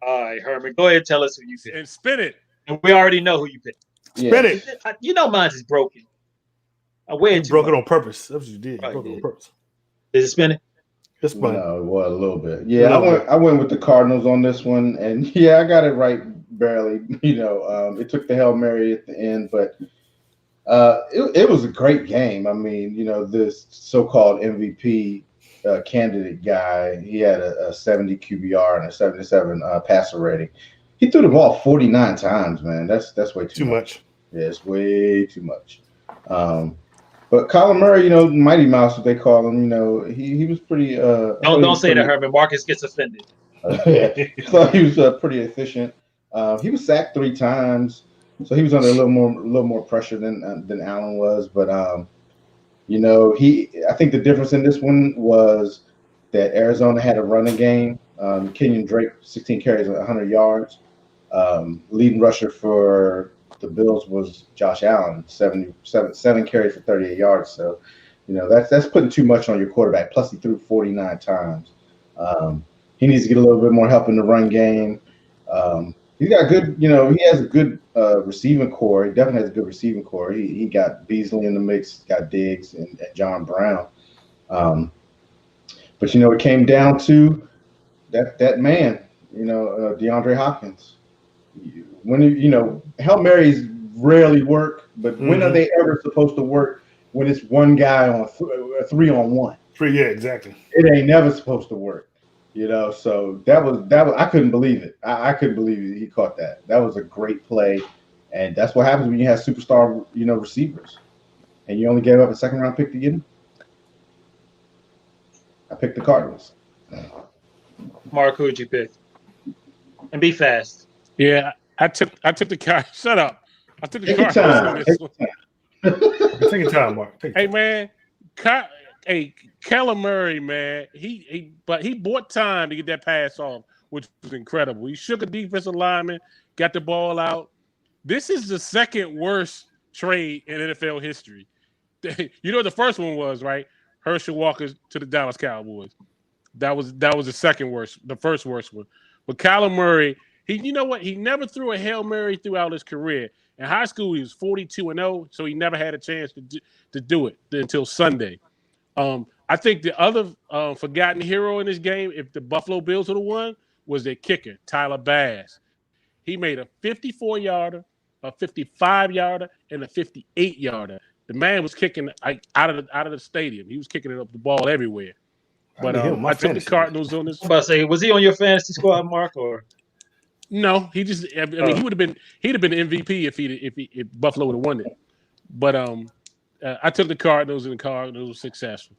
All right, Herman, go ahead and tell us who you picked. And spin it. And we already know who you picked. Spin it. You know mine is broken. I wear it. You broke it on purpose. That's what you did. You broke it on purpose. Is it spinning? It's spinning. No, it was a little bit. Yeah, I went with the Cardinals on this one, and I got it right barely. It took the Hail Mary at the end, but it was a great game. I mean, this so-called MVP candidate guy, he had a 70 QBR and a 77 passer rating. He threw the ball 49 times, man. That's way too much. Yeah, it's way too much. But Kyler Murray, Mighty Mouse, what they call him, he was pretty. Don't say that, Herman. Marcus gets offended. So he was pretty efficient. He was sacked 3 times, so he was under a little more pressure than Allen was. But I think the difference in this one was that Arizona had a running game. Kenyon Drake, 16 carries, 100 yards. Leading rusher for the Bills was Josh Allen, 7 carries for 38 yards. So, that's putting too much on your quarterback. Plus, he threw 49 times. He needs to get a little bit more help in the run game. He's got good, he has a good receiving core. He definitely has a good receiving core. He got Beasley in the mix, got Diggs and John Brown. But it came down to that man, DeAndre Hopkins. When Hail Marys rarely work, but when are they ever supposed to work? When it's one guy on 3-on-1. Yeah, exactly. It ain't never supposed to work. So that was I couldn't believe it. I couldn't believe it. He caught that. That was a great play, and that's what happens when you have superstar receivers, and you only gave up a 2nd-round pick to get him. I picked the Cardinals. Mark, who'd you pick? And be fast. Yeah, I took the car. Shut up. I took the Take your Cardinals. time. Take your time, Mark. Hey man, Kyler Murray, man, he bought time to get that pass off, which was incredible. He shook a defensive lineman, got the ball out. This is the 2nd worst trade in NFL history. You know what the first one was, right? Herschel Walker to the Dallas Cowboys. That was the 2nd worst, the first worst one. But Kyler Murray, you know what? He never threw a Hail Mary throughout his career. In high school, he was 42-0, so he never had a chance to do it until Sunday. I think the other forgotten hero in this game, if the Buffalo Bills would have won, was their kicker, Tyler Bass. He made a 54-yarder, a 55-yarder, and a 58-yarder. The man was kicking out of the stadium. He was kicking it up the ball everywhere. But I took the Cardinals on this. I'm about to say, was he on your fantasy squad, Mark, or? No, he just. I mean, he'd have been MVP if Buffalo would have won it. But I took the Cardinals, and the Cardinals were successful.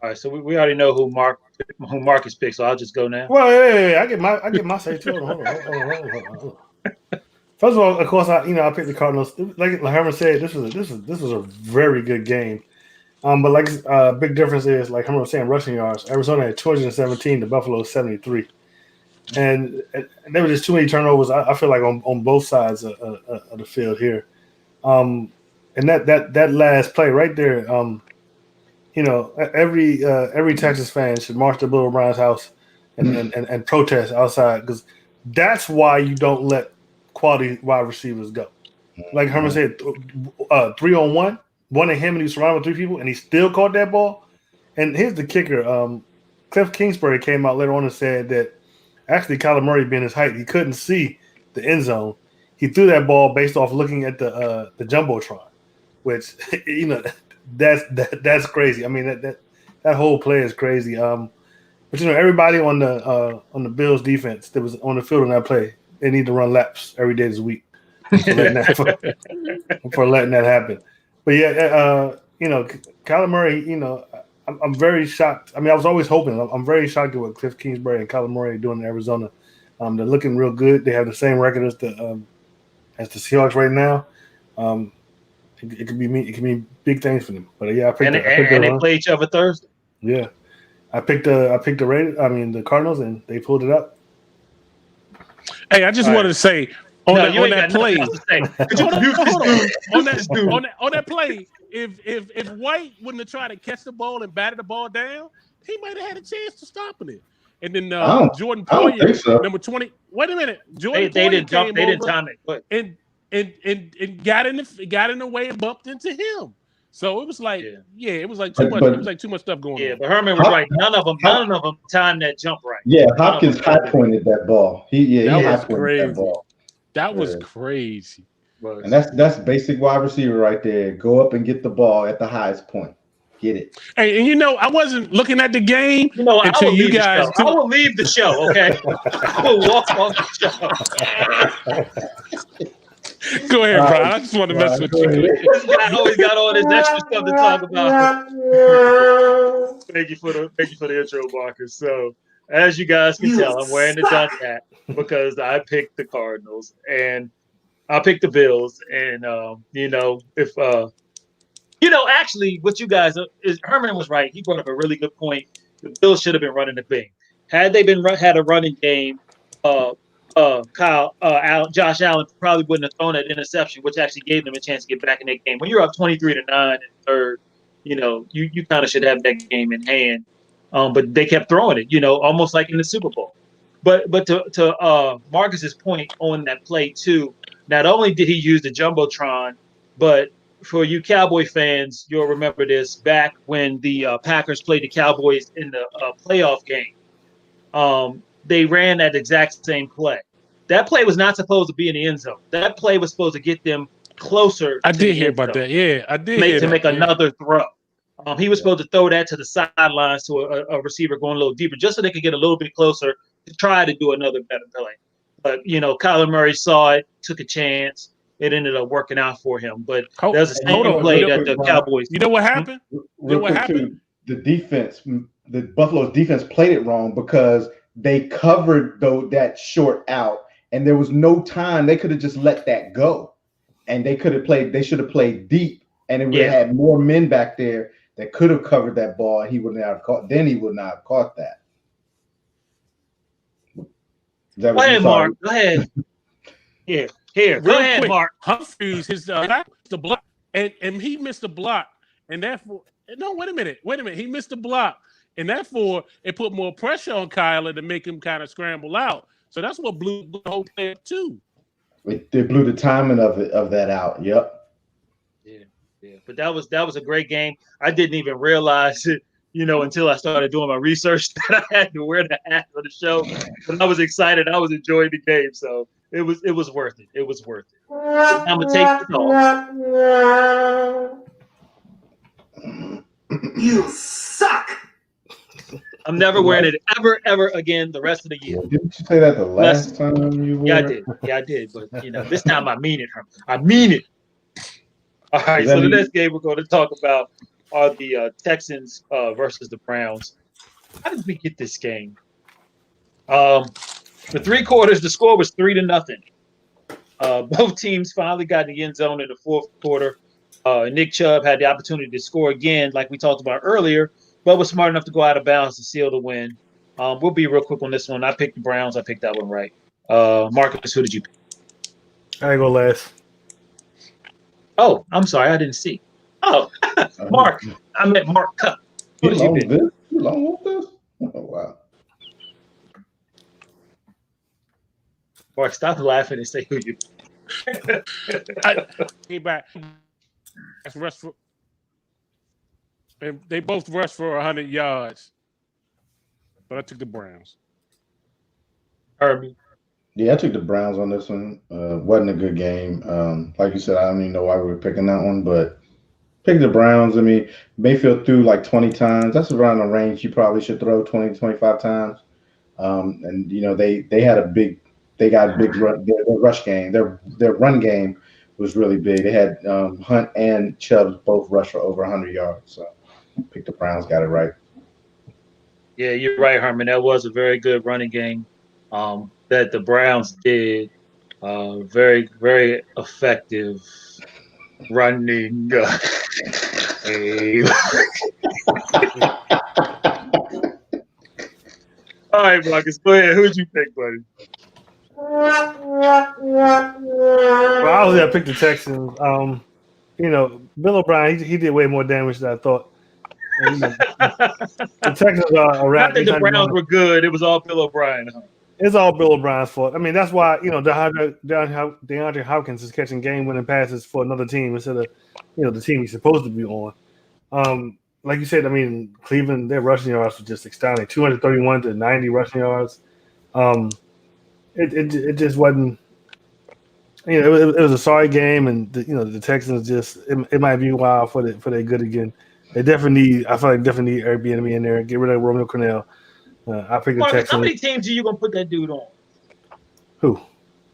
All right, so we already know who Marcus picked, so I'll just go now. Well, I get my say too. Hold on. First of all, of course, I picked the Cardinals. Like Herman said, this was a very good game. But big difference is, like Herman was saying, rushing yards. Arizona had 217, the Buffalo 73, and there were just too many turnovers. I feel like on both sides of the field here. And that last play right there, every Texas fan should march to Bill O'Brien's house and protest outside, because that's why you don't let quality wide receivers go. Like Herman said, 3-on-1, one of him, and he's surrounded with 3 people, and he still caught that ball. And here's the kicker: Cliff Kingsbury came out later on and said that actually Kyler Murray, being his height, he couldn't see the end zone. He threw that ball based off looking at the jumbotron, which that's crazy. I mean that whole play is crazy. But everybody on the Bills defense that was on the field on that play, they need to run laps every day this week for letting that happen. But yeah, Kyler Murray, I'm very shocked. I mean, I was always hoping. I'm very shocked at what Cliff Kingsbury and Kyler Murray are doing in Arizona. They're looking real good. They have the same record as the Seahawks right now. It could be big things for them. But yeah, I picked and they play each other Thursday. Yeah, I picked the Cardinals, and they pulled it up. Hey, I just wanted to say on that play. On that play, if White wouldn't have tried to catch the ball and batted the ball down, he might have had a chance to stopping it. And then Jordan Poyer, number 20. Wait a minute, Jordan they didn't jump. They didn't time it. But. And got in the way and bumped into him. So it was like, it was like too much. It was like too much stuff going on. Yeah, but Herman was right. None of them timed that jump right. Yeah, Hopkins high pointed that ball. He was crazy. That ball. That was crazy. And that's basic wide receiver right there. Go up and get the ball at the highest point. Get it. Hey, and I wasn't looking at the game until you guys. I will leave the show. Okay, I will walk off the show. Go ahead, Brian. I just want to mess with you. This guy always got all this extra stuff to talk about. Thank you for the intro, Marcus. So, as you guys can You tell, I'm wearing the suck. dunk hat because I picked the Cardinals and I picked the Bills. And if actually, what you guys is Herman was right. He brought up a really good point. The Bills should have been running the thing. Had they been had a running game, Josh Allen probably wouldn't have thrown that interception, which actually gave them a chance to get back in that game. When you're up 23-9 in the third, you kind of should have that game in hand. But they kept throwing it, almost like in the Super Bowl. But to Marcus's point on that play too, not only did he use the jumbotron, but for you Cowboy fans, you'll remember this back when the Packers played the Cowboys in the playoff game. They ran that exact same play. That play was not supposed to be in the end zone. That play was supposed to get them closer. I to did the hear end about zone, that. Yeah, I did hear to that. make another throw. He was supposed to throw that to the sidelines to a receiver going a little deeper, just so they could get a little bit closer to try to do another better play. But Kyler Murray saw it, took a chance. It ended up working out for him. But there's the Hold same on. play that the Cowboys. You know what happened? Real quick, too, the defense, the Buffalo's defense played it wrong because they covered that short out, and there was no time. They could have just let that go, and they could have played. They should have played deep, and it would have had more men back there that could have covered that ball. And he would not have caught. Then he would not have caught that. Go ahead, Mark. Go ahead. Here. Go ahead, Mark. Humphreys, the block, and he missed the block, and therefore, no, wait a minute. He missed the block, and therefore, it put more pressure on Kyler to make him kind of scramble out. So that's what blew the whole play up too. They blew the timing of that out. Yep. Yeah. But that was a great game. I didn't even realize it, until I started doing my research that I had to wear the hat for the show. But I was excited. I was enjoying the game, so it was worth it. It was worth it. I'm gonna take the dog. You suck. I'm never wearing it ever again the rest of the year. Didn't you say that the last time you wore it? Yeah, I did. But this time I mean it, Herm. I mean it. All right. So the next game we're going to talk about are the Texans versus the Browns. How did we get this game? For 3 quarters, the score was 3-0. Both teams finally got in the end zone in the fourth quarter. Nick Chubb had the opportunity to score again, like we talked about earlier, but was smart enough to go out of bounds to seal the win. We'll be real quick on this one. I picked the Browns. I picked that one right. Marcus, who did you pick? I go last. Oh, I'm sorry. I didn't see. Oh, Mark. I meant Mark Cup. Who did you pick? You long with this? Oh, wow. Mark, stop laughing and say who you Came back. They both rushed for 100 yards, but I took the Browns. Herbie. Yeah, I took the Browns on this one. Wasn't a good game. Like you said, I don't even know why we were picking that one, but pick the Browns. I mean, Mayfield threw like 20 times. That's around the range you probably should throw 20 to 25 times. And they had they got a big run. Their rush game, their run game was really big. They had Hunt and Chubb both rush for over 100 yards. So pick the Browns, got it right. Yeah, you're right, Herman. That was a very good running game that the Browns did. Very, very effective running game. All right, Marcus, go ahead. Who'd you pick, buddy? Well, obviously, I picked the Texans. Bill O'Brien, he did way more damage than I thought. And, the Texans are a rat. Not that the Browns were good. It was all Bill O'Brien. Huh? It's all Bill O'Brien's fault. I mean, that's why DeAndre Hopkins is catching game-winning passes for another team instead of the team he's supposed to be on. Like you said, I mean, Cleveland, their rushing yards were just astounding. 231 to 90 rushing yards. It just wasn't. It was a sorry game, and the Texans just it might be wild for their good again. They definitely need. I feel like definitely need Airbnb in there. Get rid of Romeo Cornell. I picked the Texans. How many teams are you gonna put that dude on? Who?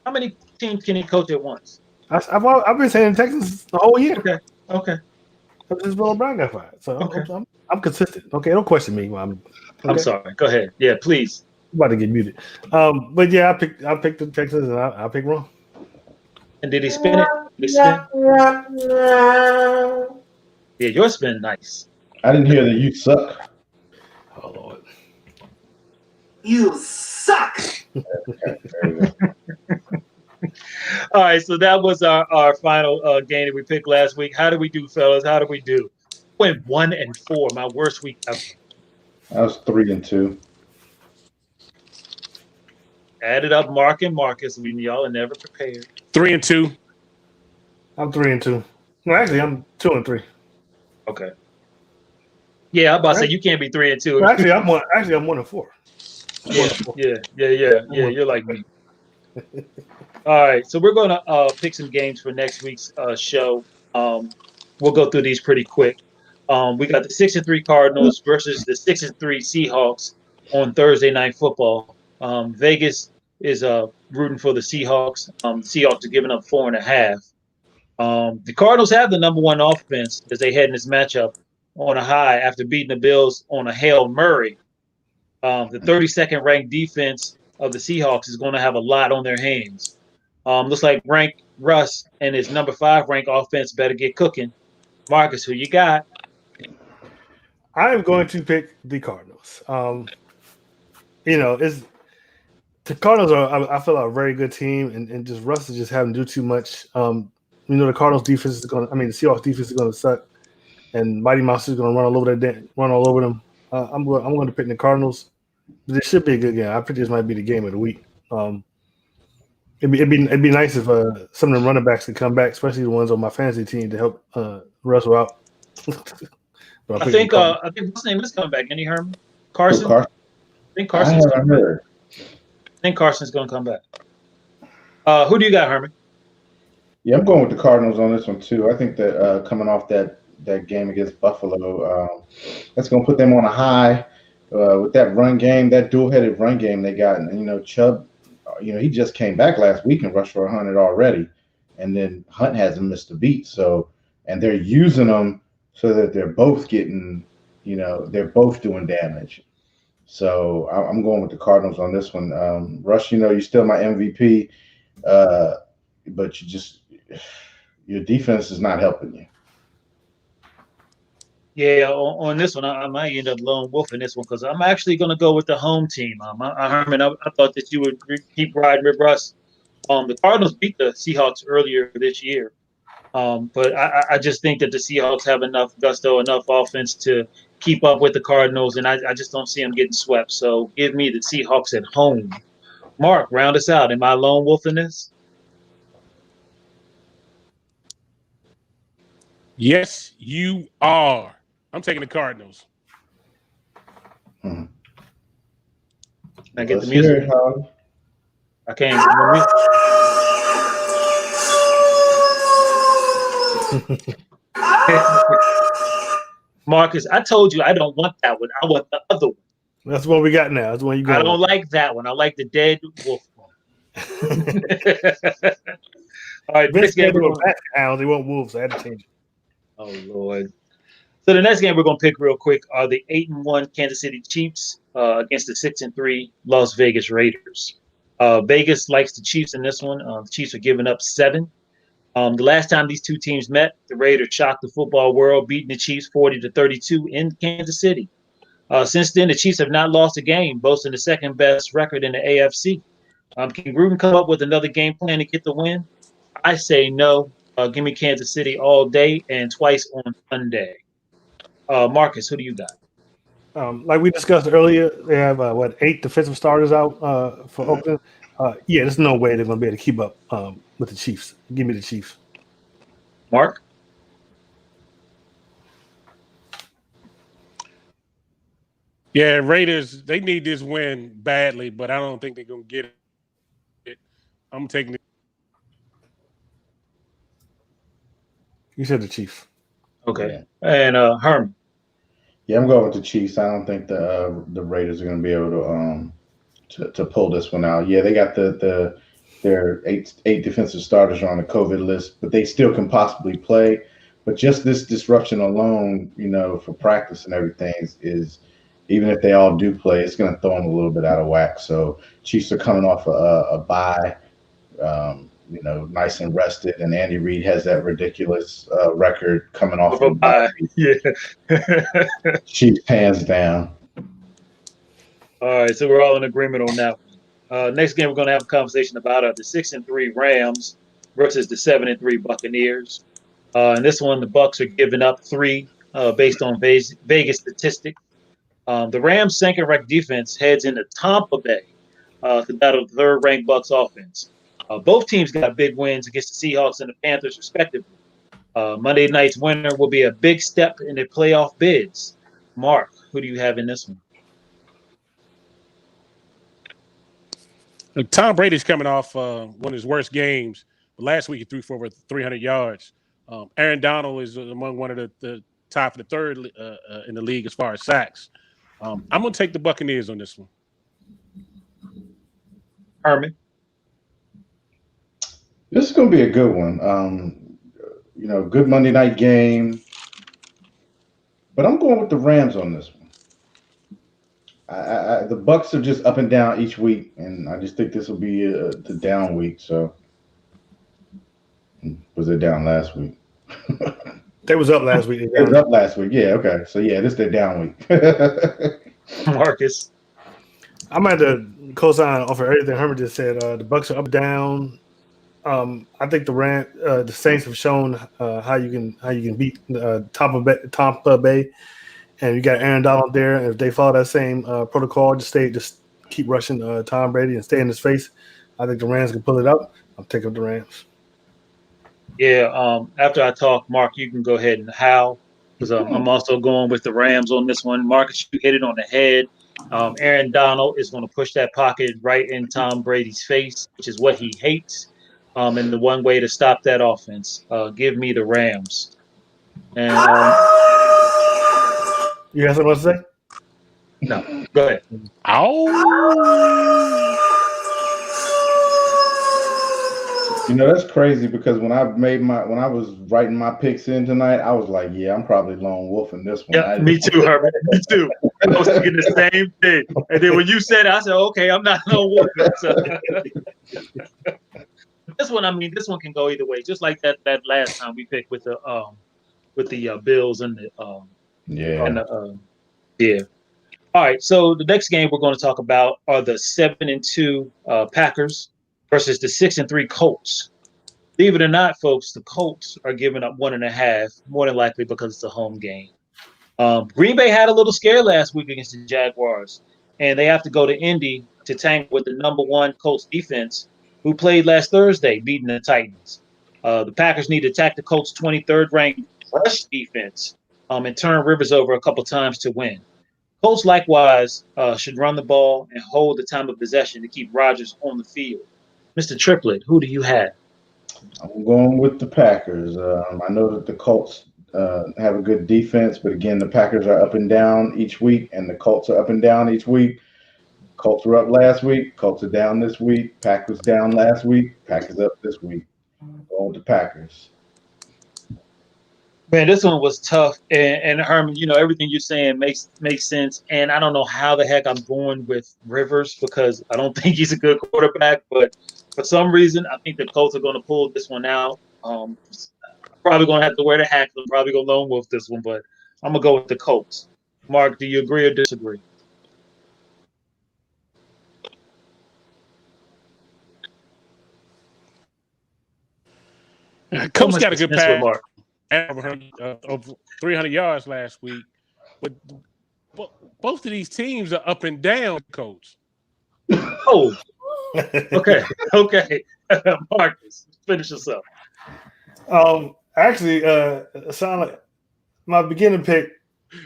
How many teams can he coach at once? I've been saying Texans the whole year. Okay. Since Bill O'Brien got fired, so okay. I'm consistent. Okay, don't question me. I'm sorry. Go ahead. Yeah, please. about to get muted. But yeah, I picked the Texans, and I picked wrong. And did he spin it? Did he spin? Yeah, yours spin nice. I didn't hear that you suck. Oh Lord. You suck. Okay, there you go. All right, so that was our final game that we picked last week. How did we do, fellas? How did we do? Went 1-4, my worst week ever. I was 3-2. Added up Mark and Marcus. Y'all are never prepared. 3-2. I'm 3-2. No, actually, I'm 2-3. Okay. Yeah, I'm about to say you can't be 3-2. No, actually, I'm 1-4. Yeah. You're like me. All right, so we're going to pick some games for next week's show. We'll go through these pretty quick. We got the 6-3 Cardinals versus the 6-3 Seahawks on Thursday Night Football. Vegas is rooting for the Seahawks. The Seahawks are giving up 4.5. The Cardinals have the number one offense as they head in this matchup on a high after beating the Bills on a Hail Murray. The 32nd ranked defense of the Seahawks is going to have a lot on their hands. Looks like Russ and his number 5 ranked offense better get cooking. Marcus, who you got? I am going to pick the Cardinals. The Cardinals are, I feel, a very good team, and just Russ is just having to do too much. The Cardinals defense is the Seahawks defense is going to suck, and Mighty Mouse is going to run all over them. I'm going to pick the Cardinals. This should be a good game. I think this might be the game of the week. It'd be nice if some of the running backs could come back, especially the ones on my fantasy team to help Russell out. I think what's name is coming back? Any Herman? Carson? I think Carson's coming back. I think Carson's going to come back. Who do you got, Herman? Yeah, I'm going with the Cardinals on this one too. I think that coming off that game against Buffalo, that's going to put them on a high with that run game, that dual-headed run game they got. And Chubb, he just came back last week and rushed for 100 already, and then Hunt hasn't missed a beat. So, and they're using them so that they're both getting, they're both doing damage. So I'm going with the Cardinals on this one. Rush, you're still my MVP, but your defense is not helping you. Yeah, on this one, I might end up lone wolfing this one because I'm actually going to go with the home team. Herman, I thought that you would keep riding with Russ. The Cardinals beat the Seahawks earlier this year, but I just think that the Seahawks have enough gusto, enough offense to keep up with the Cardinals, and I just don't see them getting swept. So give me the Seahawks at home. Mark, round us out. Am I lone wolfing this? Yes, you are. I'm taking the Cardinals. Can I get the music? I can't. Marcus, I told you I don't want that one. I want the other one. That's what we got now. That's the one you got. I don't like that one. I like the dead wolf one. All right, next game. They want wolves. I had to change it. Oh Lord. So the next game we're going to pick real quick are the 8-1 Kansas City Chiefs against the 6-3 Las Vegas Raiders. Vegas likes the Chiefs in this one. The Chiefs are giving up 7. The last time these two teams met, the Raiders shocked the football world, beating the Chiefs 40-32 in Kansas City. Since then, the Chiefs have not lost a game, boasting the second best record in the AFC. Can Gruden come up with another game plan to get the win? I say no. Give me Kansas City all day and twice on Sunday. Marcus, who do you got? Like we discussed earlier, they have 8 defensive starters out for Oakland. There's no way they're going to be able to keep up with the Chiefs. Give me the Chiefs. Mark? Yeah, Raiders, they need this win badly, but I don't think they're going to get it. I'm taking it. You said the Chiefs. Okay. And Herman? Yeah, I'm going with the Chiefs. I don't think the Raiders are going to be able to pull this one out. Yeah, they got their eight defensive starters are on the COVID list, but they still can possibly play. But just this disruption alone, for practice and everything is even if they all do play, it's going to throw them a little bit out of whack. So Chiefs are coming off a bye, nice and rested, and Andy Reid has that ridiculous record coming off of a bye. Yeah. Chiefs hands down. All right, so we're all in agreement on that one. Next game, we're going to have a conversation about the 6-3 Rams versus the 7-3 Buccaneers. And this one, the Bucs are giving up 3 based on Vegas statistics. The Rams' second-ranked defense heads into Tampa Bay to battle the third-ranked Bucs offense. Both teams got big wins against the Seahawks and the Panthers, respectively. Monday night's winner will be a big step in their playoff bids. Mark, who do you have in this one? Tom Brady's coming off one of his worst games. Last week he threw for over 300 yards. Aaron Donald is among one of the top of the third in the league as far as sacks. I'm going to take the Buccaneers on this one. Herman? This is going to be a good one. Good Monday night game. But I'm going with the Rams on this one. The Bucs are just up and down each week, and I just think this will be the down week. So, was it down last week? They was up last week. It was up last week. Yeah. Okay. So yeah, this is their down week. Marcus, I'm at the co-sign off of everything Herman just said. The Bucs are up down. I think the Saints have shown how you can beat Tampa Bay. And you got Aaron Donald there. And if they follow that same protocol, just keep rushing Tom Brady and stay in his face, I think the Rams can pull it up. I'll take up the Rams. Yeah. After I talk, Mark, you can go ahead and howl because I'm also going with the Rams on this one. Marcus, you hit it on the head. Aaron Donald is going to push that pocket right in Tom Brady's face, which is what he hates. And the one way to stop that offense, give me the Rams. And you got something else to say? no, go ahead. That's crazy because when I was writing my picks in tonight, I was like, yeah, I'm probably lone wolfing this one. Yeah, me too, Herman. Me too. I was thinking the same thing. And then when you said it, I said, okay, I'm not lone wolfing. So. This one can go either way. Just like that last time we picked with the Bills and the yeah. All right. So the next game we're going to talk about are the 7-2 Packers versus the 6-3 Colts. Believe it or not, folks, the Colts are giving up 1.5, more than likely because it's a home game. Green Bay had a little scare last week against the Jaguars, and they have to go to Indy to tangle with the number 1 Colts defense, who played last Thursday, beating the Titans. The Packers need to attack the Colts' 23rd ranked rush defense and turn Rivers over a couple times to win. Colts likewise should run the ball and hold the time of possession to keep Rodgers on the field. Mr. Triplett, who do you have? I'm going with the Packers. I know that the Colts have a good defense, but again, the Packers are up and down each week, and the Colts are up and down each week. Colts were up last week. Colts are down this week. Packers down last week. Packers up this week. Going with the Packers. Man, this one was tough, and Herman, everything you're saying makes sense. And I don't know how the heck I'm going with Rivers because I don't think he's a good quarterback. But for some reason, I think the Colts are going to pull this one out. Probably going to have to wear the hat. I'm probably going to lone wolf this one, but I'm going to go with the Colts. Mark, do you agree or disagree? Coach got a good pass. Over 300 yards last week, but both of these teams are up and down, Coach. Oh, okay. Marcus, finish us up. Actually, it sounded like my beginning pick,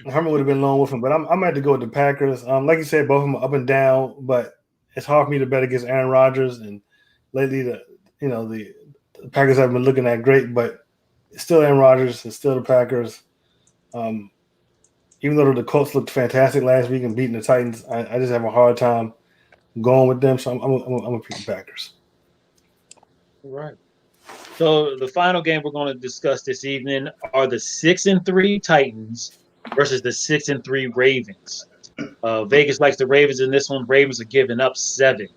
Herman would have been lone with him, but I'm going to have to go with the Packers. Like you said, both of them are up and down, but it's hard for me to bet against Aaron Rodgers. And lately, the Packers haven't been looking that great, but it's still Aaron Rodgers. It's still the Packers. Even though the Colts looked fantastic last week and beating the Titans, I just have a hard time going with them. So I'm going to pick the Packers. All right. So the final game we're going to discuss this evening are the 6-3 Titans versus the 6-3 Ravens. Vegas likes the Ravens in this one. Ravens are giving up 7.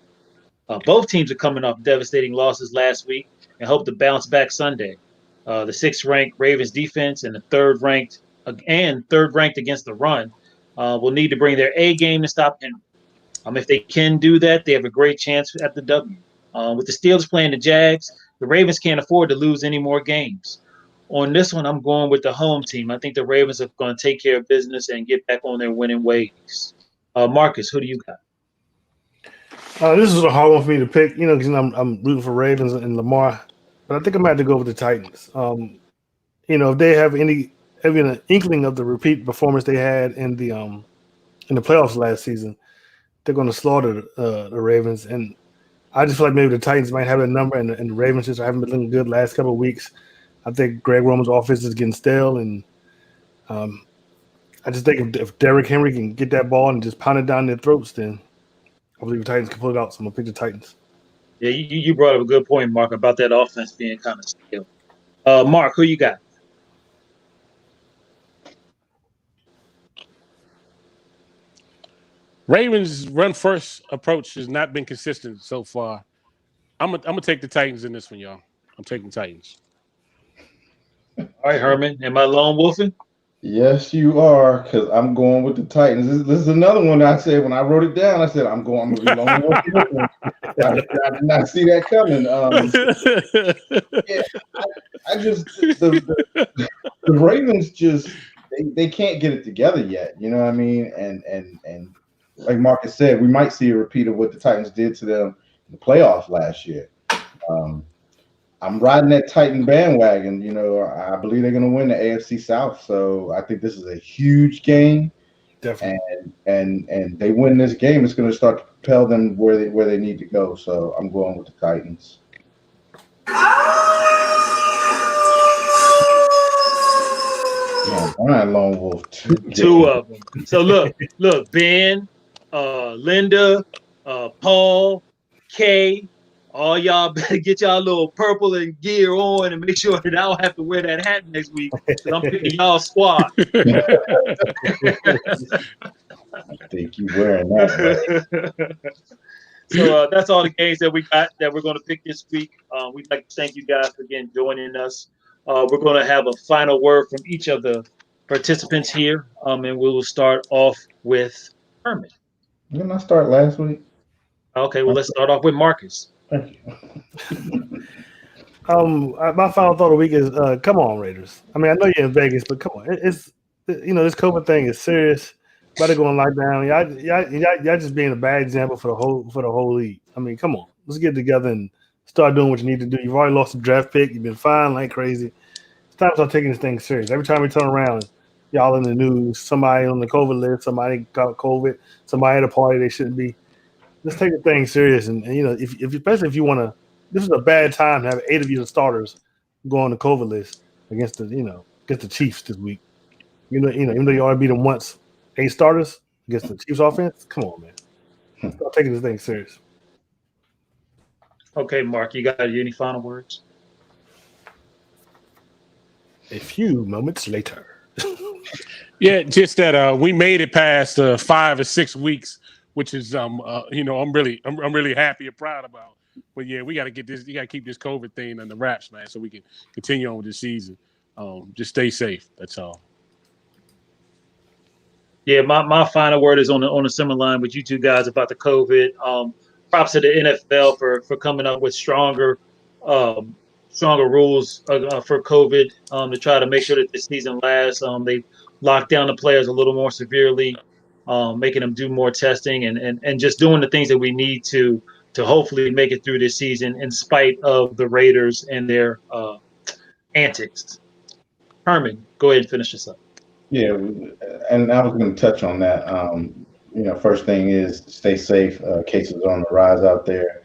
Both teams are coming off devastating losses last week and hope to bounce back Sunday. The 6th-ranked Ravens defense and the third-ranked against the run will need to bring their A game to stop Henry. If they can do that, they have a great chance at the W. With the Steelers playing the Jags, the Ravens can't afford to lose any more games. On this one, I'm going with the home team. I think the Ravens are going to take care of business and get back on their winning ways. Marcus, who do you got? This is a hard one for me to pick, because I'm rooting for Ravens and Lamar, but I think I'm going to have to go with the Titans. If they have even an inkling of the repeat performance they had in the playoffs last season, they're going to slaughter the Ravens. And I just feel like maybe the Titans might have a number, and the Ravens just haven't been looking good last couple of weeks. I think Greg Roman's offense is getting stale, and I just think if Derrick Henry can get that ball and just pound it down their throats, then I believe the Titans can pull it out. So I'm gonna pick the Titans. Yeah, you brought up a good point, Mark, about that offense being kind of stale. Mark, who you got? Ravens' run first approach has not been consistent so far. I'm gonna take the Titans in this one, y'all. I'm taking Titans. All right, Herman. Am I lone wolfing? Yes, you are, because I'm going with the Titans. This is another one that I said when I wrote it down. I said I'm going to be lone wolfing. I did not see that coming. Yeah, I just the Ravens just they can't get it together yet. You know what I mean? And like Marcus said, we might see a repeat of what the Titans did to them in the playoffs last year. I'm riding that Titan bandwagon. I believe they're going to win the AFC South. So I think this is a huge game. Definitely. And they win this game, it's going to start to propel them where they need to go. So I'm going with the Titans. Brian Lone Wolf, two of them. So look, Ben, Linda, Paul, Kay, all y'all better get y'all little purple and gear on and make sure that I don't have to wear that hat next week because I'm picking y'all squad. I think you wearing that. So that's all the games that we got that we're going to pick this week. We'd like to thank you guys for again joining us. We're going to have a final word from each of the participants here, and we will start off with Herman. Didn't I start last week? Okay, well, let's start off with Marcus. Thank you. My final thought of the week is, come on, Raiders. I mean, I know you're in Vegas, but come on, it's this COVID thing is serious. About to go on lockdown. Y'all just being a bad example for the whole league. I mean, come on, let's get together and start doing what you need to do. You've already lost a draft pick. You've been fined like crazy. It's time to start taking this thing serious. Every time we turn around, y'all in the news. Somebody on the COVID list. Somebody got COVID. Somebody at a party they shouldn't be. Let's take the thing serious. And if especially if you want to, this is a bad time to have 8 of your starters go on the COVID list against the Chiefs this week. Even though you already beat them once, 8 starters against the Chiefs offense. Come on, man. Start taking this thing serious. Okay, Mark, you got any final words? A few moments later. Yeah, just that we made it past 5 or 6 weeks, which is I'm really happy and proud about. But yeah, we got to get this. You got to keep this COVID thing on the wraps, man, so we can continue on with this season. Just stay safe. That's all. Yeah, my final word is on a similar line with you two guys about the COVID. Props to the NFL for coming up with stronger rules for COVID to try to make sure that this season lasts. They locked down the players a little more severely, making them do more testing and just doing the things that we need to hopefully make it through this season in spite of the Raiders and their antics. Herman, go ahead and finish this up. Yeah, and I was going to touch on that. First thing is stay safe. Cases are on the rise out there.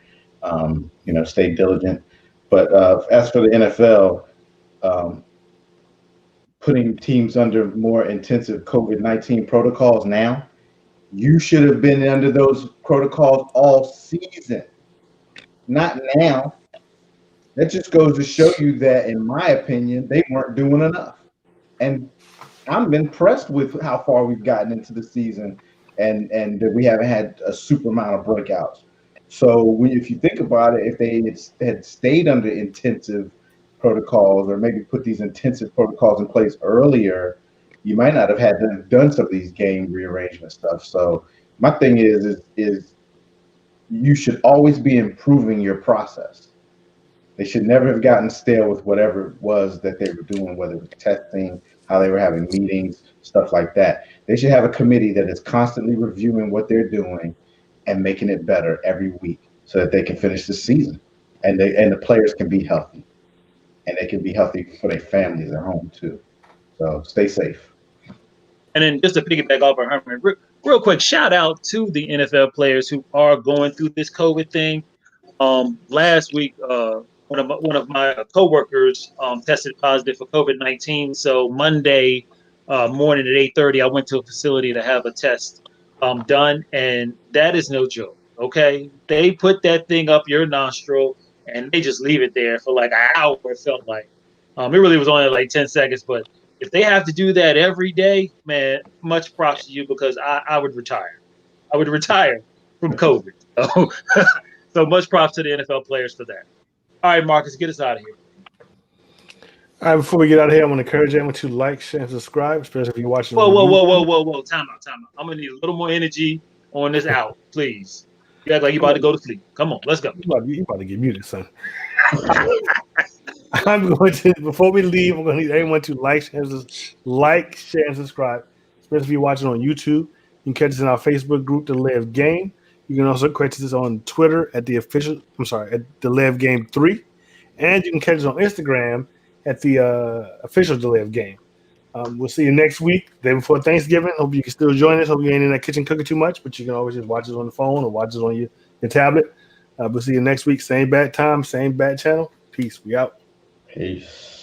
Stay diligent. But as for the NFL, putting teams under more intensive COVID-19 protocols now, you should have been under those protocols all season, not now. That just goes to show you that, in my opinion, they weren't doing enough. And I'm impressed with how far we've gotten into the season. and that we haven't had a super amount of breakouts. So if you think about it, if they had stayed under intensive protocols, or maybe put these intensive protocols in place earlier, you might not have had to done some of these game rearrangement stuff. So my thing is you should always be improving your process. They should never have gotten stale with whatever it was that they were doing, whether it was testing, how they were having meetings, stuff like that. They should have a committee that is constantly reviewing what they're doing and making it better every week so that they can finish the season and the players can be healthy, and they can be healthy for their families at home too. So stay safe. And then just to piggyback off of Herman, real quick, shout out to the NFL players who are going through this COVID thing. Last week, one of my coworkers tested positive for COVID-19. So Monday morning at 8:30, I went to a facility to have a test done, and that is no joke. Okay, they put that thing up your nostril, and they just leave it there for like an hour. It felt like it really was only like 10 seconds, but if they have to do that every day, man, much props to you, because I would retire. I would retire from COVID. So, so much props to the NFL players for that. All right, Marcus, get us out of here. All right, before we get out of here, I want to encourage everyone to like, share, and subscribe, especially if you're watching. Whoa. Time out. I'm going to need a little more energy on this out, please. You act like you about to go to sleep. Come on, let's go. You about to get muted, son. I'm going to, before we leave, I'm going to need everyone to like, share, and subscribe, especially if you're watching on YouTube. You can catch us in our Facebook group, The Live Game. You can also catch us on Twitter at the Live Game 3. And you can catch us on Instagram at the official The Live Game. We'll see you next week, day before Thanksgiving. Hope you can still join us. Hope you ain't in that kitchen cooking too much, but you can always just watch us on the phone or watch us on your tablet. We'll see you next week. Same bad time, same bad channel. Peace. We out. Peace.